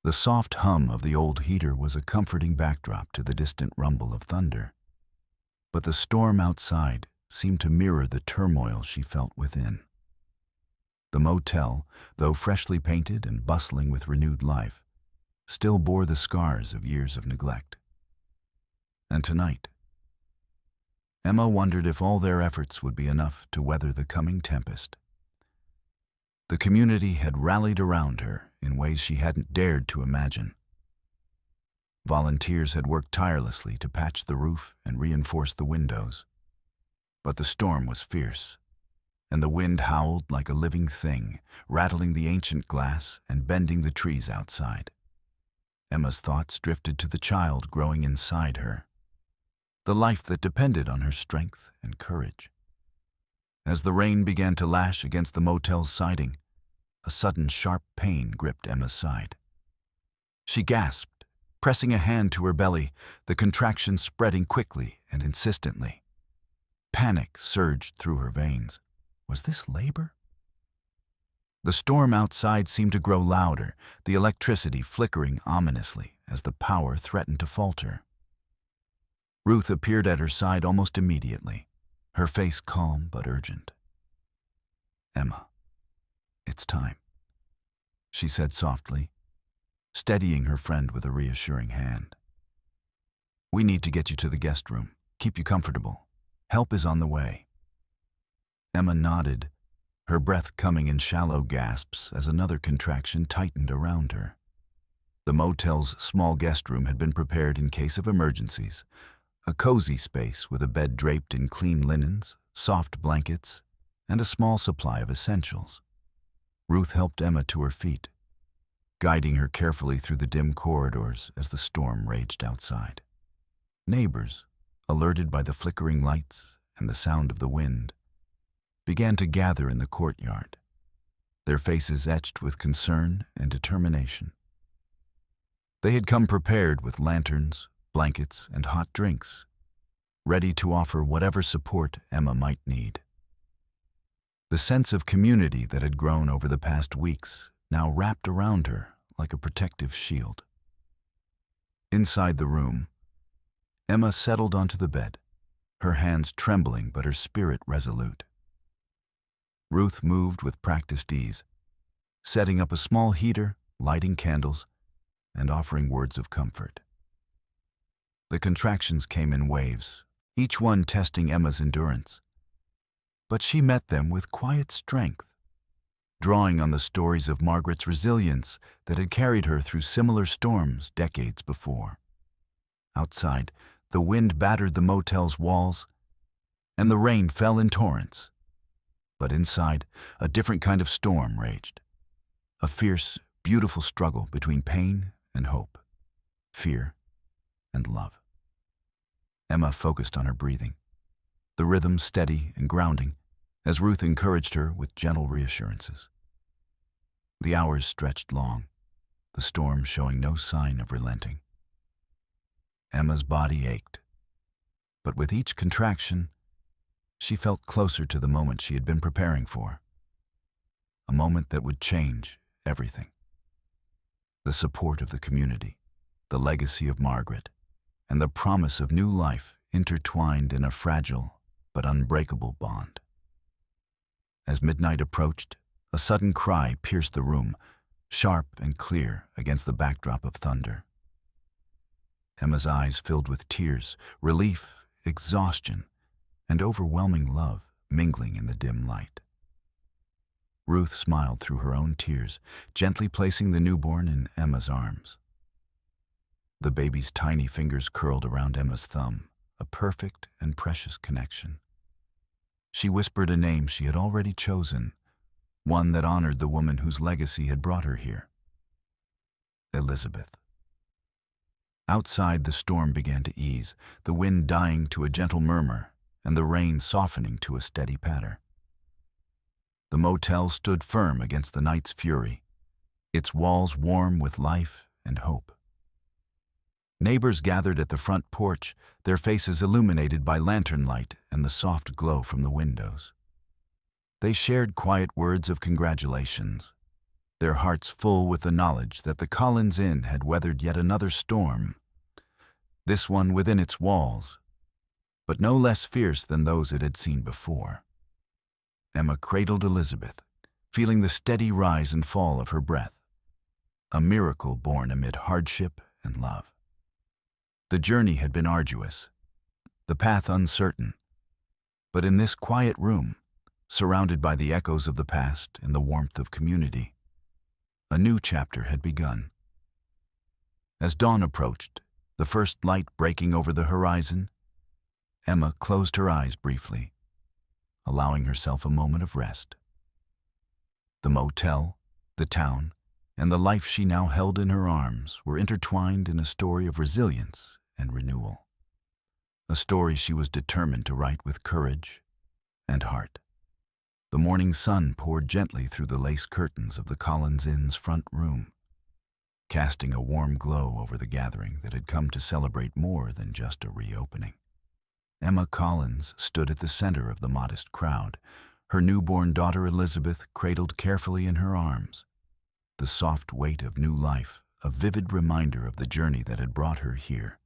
The soft hum of the old heater was a comforting backdrop to the distant rumble of thunder, but the storm outside seemed to mirror the turmoil she felt within. The motel, though freshly painted and bustling with renewed life, still bore the scars of years of neglect. And tonight, Emma wondered if all their efforts would be enough to weather the coming tempest. The community had rallied around her in ways she hadn't dared to imagine. Volunteers had worked tirelessly to patch the roof and reinforce the windows. But the storm was fierce, and the wind howled like a living thing, rattling the ancient glass and bending the trees outside. Emma's thoughts drifted to the child growing inside her, the life that depended on her strength and courage. As the rain began to lash against the motel's siding, a sudden sharp pain gripped Emma's side. She gasped, pressing a hand to her belly, the contraction spreading quickly and insistently. Panic surged through her veins. Was this labor? The storm outside seemed to grow louder, the electricity flickering ominously as the power threatened to falter. Ruth appeared at her side almost immediately, her face calm but urgent. "Emma, it's time," she said softly, steadying her friend with a reassuring hand. "We need to get you to the guest room, keep you comfortable. Help is on the way." Emma nodded, her breath coming in shallow gasps as another contraction tightened around her. The motel's small guest room had been prepared in case of emergencies, a cozy space with a bed draped in clean linens, soft blankets, and a small supply of essentials. Ruth helped Emma to her feet, guiding her carefully through the dim corridors as the storm raged outside. Neighbors, alerted by the flickering lights and the sound of the wind, began to gather in the courtyard, their faces etched with concern and determination. They had come prepared with lanterns, blankets, and hot drinks, ready to offer whatever support Emma might need. The sense of community that had grown over the past weeks now wrapped around her like a protective shield. Inside the room, Emma settled onto the bed, her hands trembling but her spirit resolute. Ruth moved with practiced ease, setting up a small heater, lighting candles, and offering words of comfort. The contractions came in waves, each one testing Emma's endurance. But she met them with quiet strength, drawing on the stories of Margaret's resilience that had carried her through similar storms decades before. Outside, the wind battered the motel's walls, and the rain fell in torrents. But inside, a different kind of storm raged. A fierce, beautiful struggle between pain and hope, fear and love. Emma focused on her breathing, the rhythm steady and grounding, as Ruth encouraged her with gentle reassurances. The hours stretched long, the storm showing no sign of relenting. Emma's body ached, but with each contraction, she felt closer to the moment she had been preparing for. A moment that would change everything. The support of the community, the legacy of Margaret, and the promise of new life intertwined in a fragile but unbreakable bond. As midnight approached, a sudden cry pierced the room, sharp and clear against the backdrop of thunder. Emma's eyes filled with tears, relief, exhaustion, and overwhelming love mingling in the dim light. Ruth smiled through her own tears, gently placing the newborn in Emma's arms. The baby's tiny fingers curled around Emma's thumb, a perfect and precious connection. She whispered a name she had already chosen, one that honored the woman whose legacy had brought her here. Elizabeth. Outside, the storm began to ease, the wind dying to a gentle murmur, and the rain softening to a steady patter. The motel stood firm against the night's fury, its walls warm with life and hope. Neighbors gathered at the front porch, their faces illuminated by lantern light and the soft glow from the windows. They shared quiet words of congratulations, their hearts full with the knowledge that the Collins Inn had weathered yet another storm, this one within its walls, but no less fierce than those it had seen before. Emma cradled Elizabeth, feeling the steady rise and fall of her breath, a miracle born amid hardship and love. The journey had been arduous, the path uncertain, but in this quiet room, surrounded by the echoes of the past and the warmth of community, a new chapter had begun. As dawn approached, the first light breaking over the horizon, Emma closed her eyes briefly, allowing herself a moment of rest. The motel, the town, and the life she now held in her arms were intertwined in a story of resilience and renewal. A story she was determined to write with courage and heart. The morning sun poured gently through the lace curtains of the Collins Inn's front room, casting a warm glow over the gathering that had come to celebrate more than just a reopening. Emma Collins stood at the center of the modest crowd, her newborn daughter Elizabeth cradled carefully in her arms, the soft weight of new life a vivid reminder of the journey that had brought her here.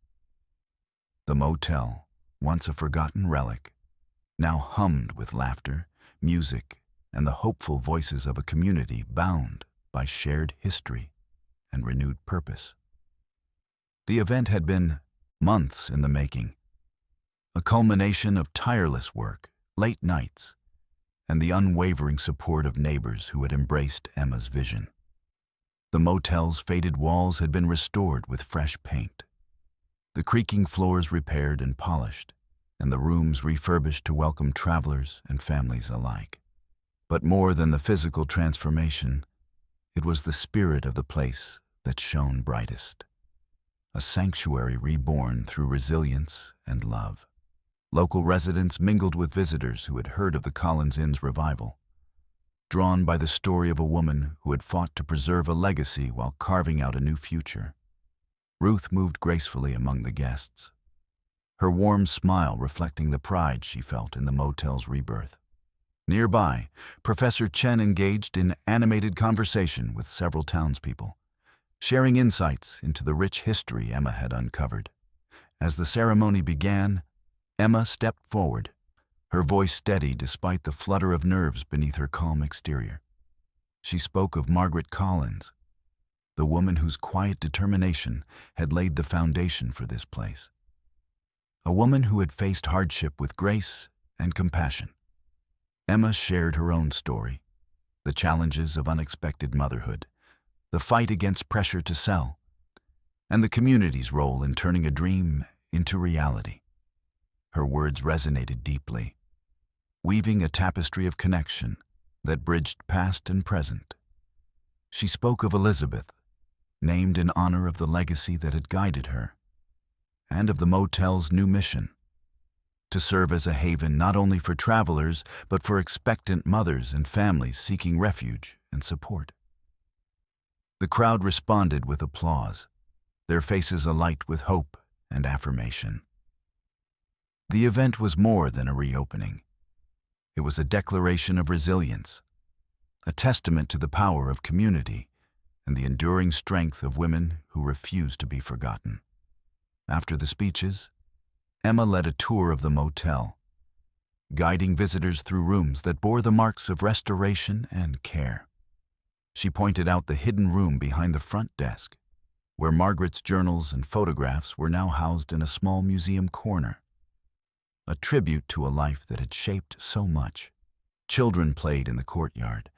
The motel, once a forgotten relic, now hummed with laughter, music, and the hopeful voices of a community bound by shared history and renewed purpose. The event had been months in the making, a culmination of tireless work, late nights, and the unwavering support of neighbors who had embraced Emma's vision. The motel's faded walls had been restored with fresh paint, the creaking floors repaired and polished, and the rooms refurbished to welcome travelers and families alike. But more than the physical transformation, it was the spirit of the place that shone brightest. A sanctuary reborn through resilience and love. Local residents mingled with visitors who had heard of the Collins Inn's revival, drawn by the story of a woman who had fought to preserve a legacy while carving out a new future. Ruth moved gracefully among the guests, her warm smile reflecting the pride she felt in the motel's rebirth. Nearby, Professor Chen engaged in animated conversation with several townspeople, sharing insights into the rich history Emma had uncovered. As the ceremony began, Emma stepped forward, her voice steady despite the flutter of nerves beneath her calm exterior. She spoke of Margaret Collins, the woman whose quiet determination had laid the foundation for this place. a woman who had faced hardship with grace and compassion. Emma shared her own story, the challenges of unexpected motherhood, the fight against pressure to sell, and the community's role in turning a dream into reality. Her words resonated deeply, weaving a tapestry of connection that bridged past and present. She spoke of Elizabeth, named in honor of the legacy that had guided her, and of the motel's new mission, to serve as a haven not only for travelers but for expectant mothers and families seeking refuge and support. The crowd responded with applause, their faces alight with hope and affirmation. The event was more than a reopening. It was a declaration of resilience, a testament to the power of community and the enduring strength of women who refuse to be forgotten. After the speeches, Emma led a tour of the motel, guiding visitors through rooms that bore the marks of restoration and care. She pointed out the hidden room behind the front desk, where Margaret's journals and photographs were now housed in a small museum corner, a tribute to a life that had shaped so much. Children played in the courtyard,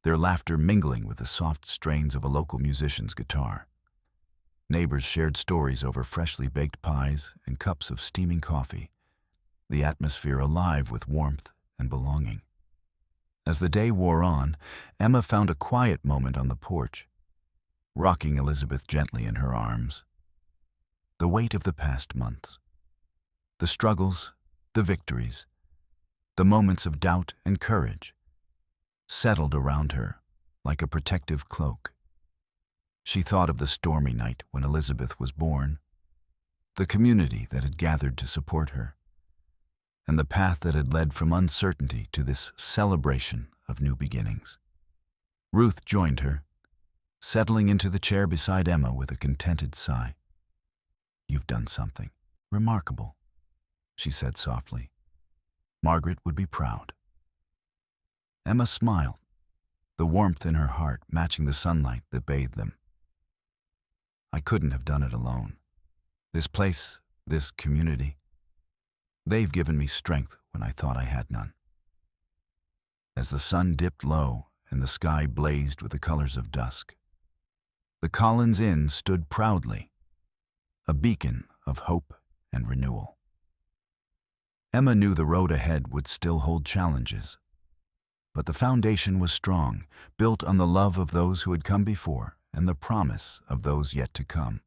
their laughter mingling with the soft strains of a local musician's guitar. Neighbors shared stories over freshly baked pies and cups of steaming coffee, the atmosphere alive with warmth and belonging. As the day wore on, Emma found a quiet moment on the porch, rocking Elizabeth gently in her arms. The weight of the past months, the struggles, the victories, the moments of doubt and courage, settled around her like a protective cloak. She thought of the stormy night when Elizabeth was born, the community that had gathered to support her, and the path that had led from uncertainty to this celebration of new beginnings. Ruth joined her, settling into the chair beside Emma with a contented sigh. "You've done something remarkable," she said softly. "Margaret would be proud." Emma smiled, the warmth in her heart matching the sunlight that bathed them. "I couldn't have done it alone. This place, this community, they've given me strength when I thought I had none." As the sun dipped low and the sky blazed with the colors of dusk, the Collins Inn stood proudly, a beacon of hope and renewal. Emma knew the road ahead would still hold challenges, but the foundation was strong, built on the love of those who had come before and the promise of those yet to come.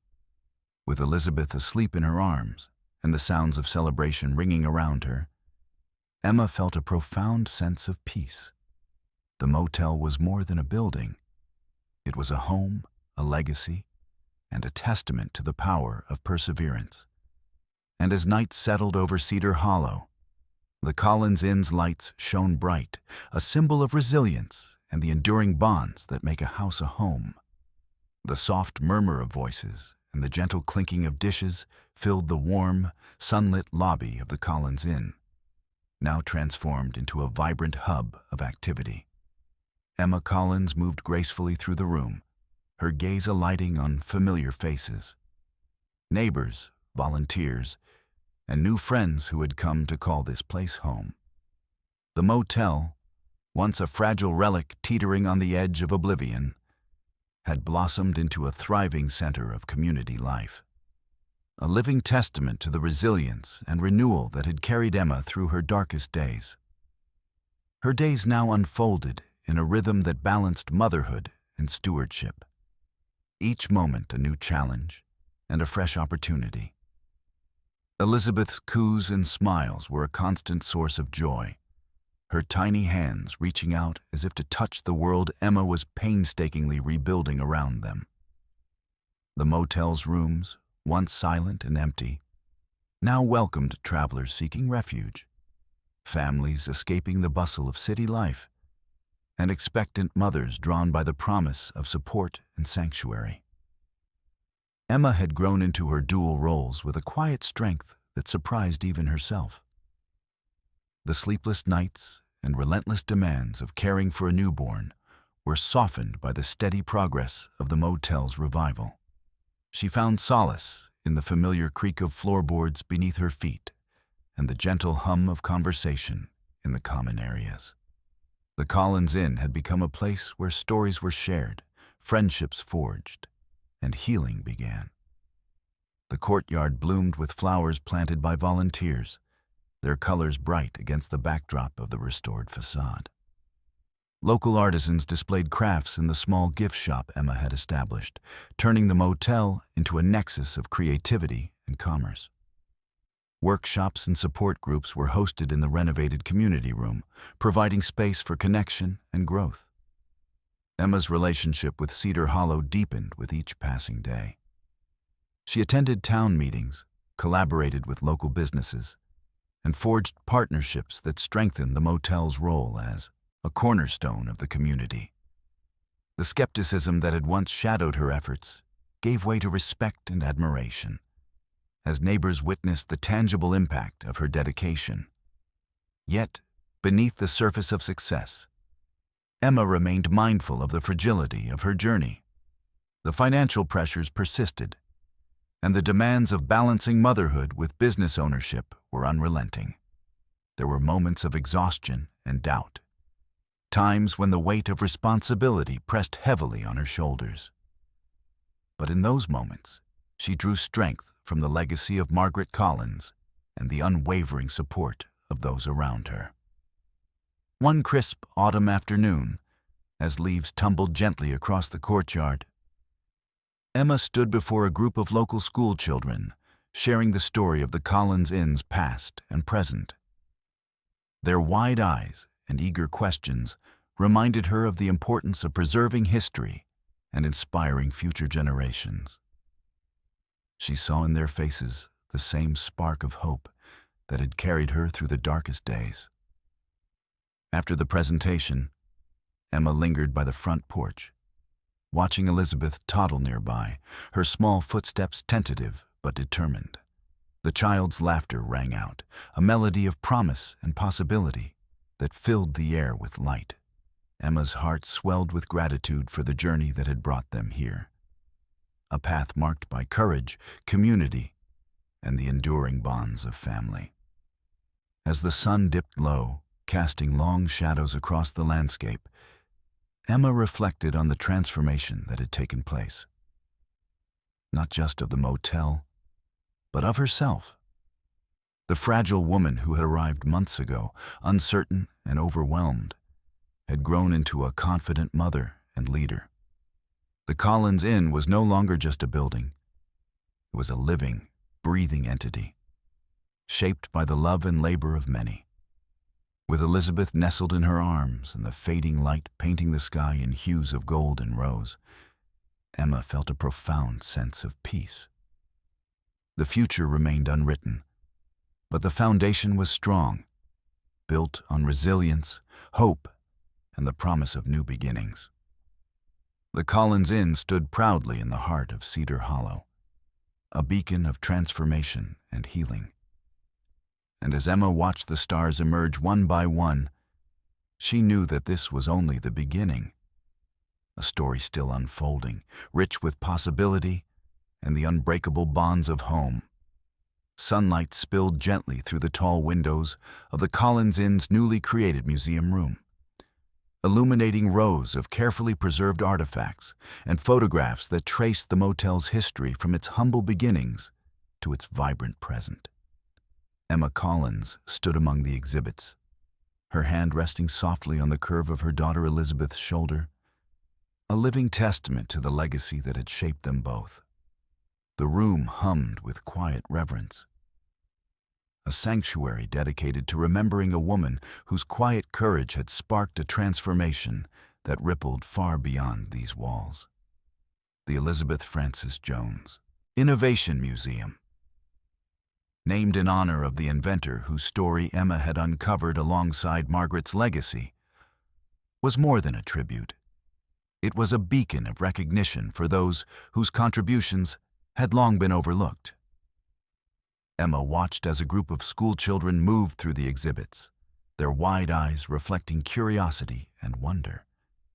With Elizabeth asleep in her arms and the sounds of celebration ringing around her, Emma felt a profound sense of peace. The motel was more than a building. It was a home, a legacy, and a testament to the power of perseverance. And as night settled over Cedar Hollow, the Collins Inn's lights shone bright, a symbol of resilience and the enduring bonds that make a house a home. The soft murmur of voices and the gentle clinking of dishes filled the warm, sunlit lobby of the Collins Inn, now transformed into a vibrant hub of activity. Emma Collins moved gracefully through the room, her gaze alighting on familiar faces. Neighbors, volunteers, and new friends who had come to call this place home. The motel, once a fragile relic teetering on the edge of oblivion, had blossomed into a thriving center of community life, a living testament to the resilience and renewal that had carried Emma through her darkest days. Her days now unfolded in a rhythm that balanced motherhood and stewardship, each moment a new challenge and a fresh opportunity. Elizabeth's coos and smiles were a constant source of joy, her tiny hands reaching out as if to touch the world Emma was painstakingly rebuilding around them. The motel's rooms, once silent and empty, now welcomed travelers seeking refuge, families escaping the bustle of city life, and expectant mothers drawn by the promise of support and sanctuary. Emma had grown into her dual roles with a quiet strength that surprised even herself. The sleepless nights and relentless demands of caring for a newborn were softened by the steady progress of the motel's revival. She found solace in the familiar creak of floorboards beneath her feet and the gentle hum of conversation in the common areas. The Collins Inn had become a place where stories were shared, friendships forged, and healing began. The courtyard bloomed with flowers planted by volunteers, their colors bright against the backdrop of the restored facade. Local artisans displayed crafts in the small gift shop Emma had established, turning the motel into a nexus of creativity and commerce. Workshops and support groups were hosted in the renovated community room, providing space for connection and growth. Emma's relationship with Cedar Hollow deepened with each passing day. She attended town meetings, collaborated with local businesses, and forged partnerships that strengthened the motel's role as a cornerstone of the community. The skepticism that had once shadowed her efforts gave way to respect and admiration, as neighbors witnessed the tangible impact of her dedication. Yet, beneath the surface of success, Emma remained mindful of the fragility of her journey. The financial pressures persisted, and the demands of balancing motherhood with business ownership were unrelenting. There were moments of exhaustion and doubt, times when the weight of responsibility pressed heavily on her shoulders. But in those moments, she drew strength from the legacy of Margaret Collins and the unwavering support of those around her. One crisp autumn afternoon, as leaves tumbled gently across the courtyard, Emma stood before a group of local school children, sharing the story of the Collins Inn's past and present. Their wide eyes and eager questions reminded her of the importance of preserving history and inspiring future generations. She saw in their faces the same spark of hope that had carried her through the darkest days. After the presentation, Emma lingered by the front porch, watching Elizabeth toddle nearby, her small footsteps tentative but determined. The child's laughter rang out, a melody of promise and possibility that filled the air with light. Emma's heart swelled with gratitude for the journey that had brought them here. A path marked by courage, community, and the enduring bonds of family. As the sun dipped low, casting long shadows across the landscape, Emma reflected on the transformation that had taken place. Not just of the motel, but of herself. The fragile woman who had arrived months ago, uncertain and overwhelmed, had grown into a confident mother and leader. The Collins Inn was no longer just a building. It was a living, breathing entity, shaped by the love and labor of many. With Elizabeth nestled in her arms and the fading light painting the sky in hues of gold and rose, Emma felt a profound sense of peace. The future remained unwritten, but the foundation was strong, built on resilience, hope, and the promise of new beginnings. The Collins Inn stood proudly in the heart of Cedar Hollow, a beacon of transformation and healing. And as Emma watched the stars emerge one by one, she knew that this was only the beginning. A story still unfolding, rich with possibility and the unbreakable bonds of home. Sunlight spilled gently through the tall windows of the Collins Inn's newly created museum room, illuminating rows of carefully preserved artifacts and photographs that traced the motel's history from its humble beginnings to its vibrant present. Emma Collins stood among the exhibits, her hand resting softly on the curve of her daughter Elizabeth's shoulder, a living testament to the legacy that had shaped them both. The room hummed with quiet reverence, a sanctuary dedicated to remembering a woman whose quiet courage had sparked a transformation that rippled far beyond these walls. The Elizabeth Frances Jones Innovation Museum, named in honor of the inventor whose story Emma had uncovered alongside Margaret's legacy, was more than a tribute. It was a beacon of recognition for those whose contributions had long been overlooked. Emma watched as a group of schoolchildren moved through the exhibits, their wide eyes reflecting curiosity and wonder.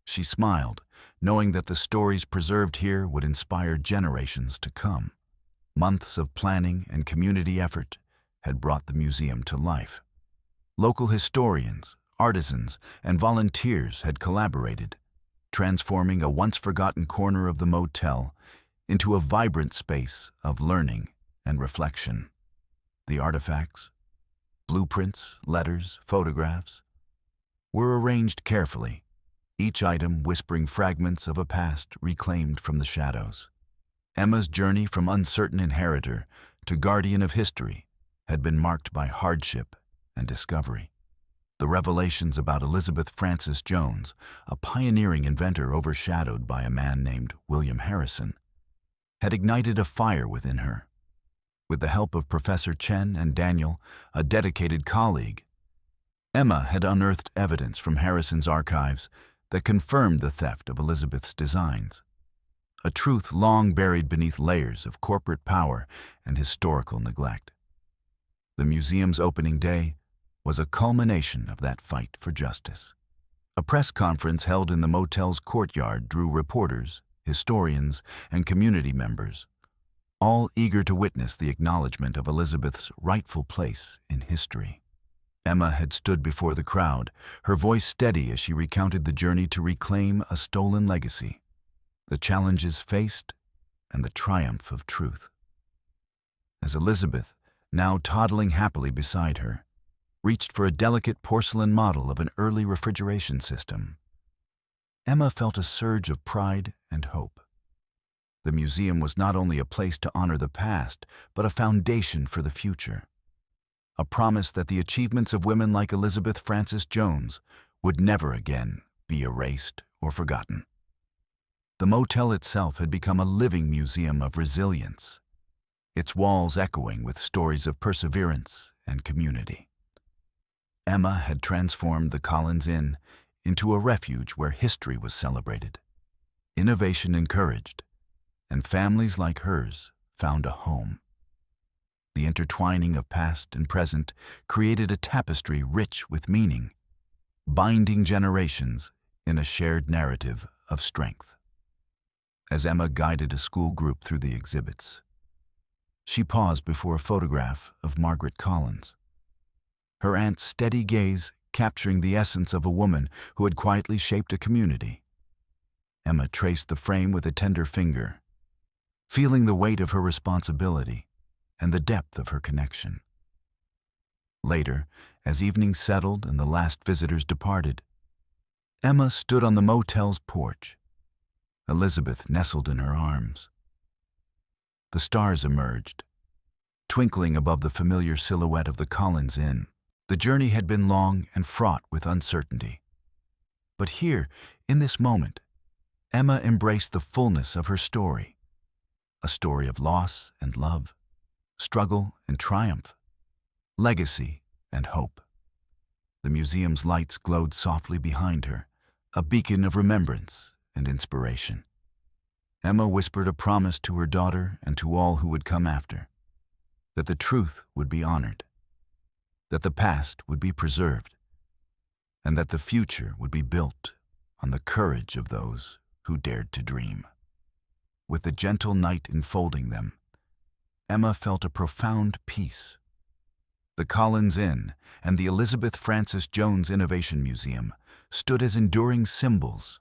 She smiled, knowing that the stories preserved here would inspire generations to come. Months of planning and community effort had brought the museum to life. Local historians, artisans, and volunteers had collaborated, transforming a once-forgotten corner of the motel into a vibrant space of learning and reflection. The artifacts, blueprints, letters, photographs, were arranged carefully, each item whispering fragments of a past reclaimed from the shadows. Emma's journey from uncertain inheritor to guardian of history had been marked by hardship and discovery. The revelations about Elizabeth Frances Jones, a pioneering inventor overshadowed by a man named William Harrison, had ignited a fire within her. With the help of Professor Chen and Daniel, a dedicated colleague, Emma had unearthed evidence from Harrison's archives that confirmed the theft of Elizabeth's designs, a truth long buried beneath layers of corporate power and historical neglect. The museum's opening day was a culmination of that fight for justice. A press conference held in the motel's courtyard drew reporters, historians, and community members, all eager to witness the acknowledgement of Elizabeth's rightful place in history. Emma had stood before the crowd, her voice steady as she recounted the journey to reclaim a stolen legacy, the challenges faced, and the triumph of truth. As Elizabeth, now toddling happily beside her, reached for a delicate porcelain model of an early refrigeration system, Emma felt a surge of pride and hope. The museum was not only a place to honor the past, but a foundation for the future. A promise that the achievements of women like Elizabeth Frances Jones would never again be erased or forgotten. The motel itself had become a living museum of resilience, its walls echoing with stories of perseverance and community. Emma had transformed the Collins Inn into a refuge where history was celebrated, innovation encouraged, and families like hers found a home. The intertwining of past and present created a tapestry rich with meaning, binding generations in a shared narrative of strength. As Emma guided a school group through the exhibits, she paused before a photograph of Margaret Collins, her aunt's steady gaze capturing the essence of a woman who had quietly shaped a community. Emma traced the frame with a tender finger, feeling the weight of her responsibility and the depth of her connection. Later, as evening settled and the last visitors departed, Emma stood on the motel's porch, Elizabeth nestled in her arms. The stars emerged, twinkling above the familiar silhouette of the Collins Inn. The journey had been long and fraught with uncertainty. But here, in this moment, Emma embraced the fullness of her story, a story of loss and love, struggle and triumph, legacy and hope. The museum's lights glowed softly behind her, a beacon of remembrance and inspiration. Emma whispered a promise to her daughter and to all who would come after, that the truth would be honored, that the past would be preserved, and that the future would be built on the courage of those who dared to dream. With the gentle night enfolding them, Emma felt a profound peace. The Collins Inn and the Elizabeth Frances Jones Innovation Museum stood as enduring symbols,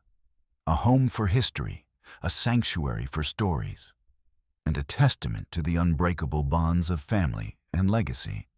a home for history, a sanctuary for stories, and a testament to the unbreakable bonds of family and legacy.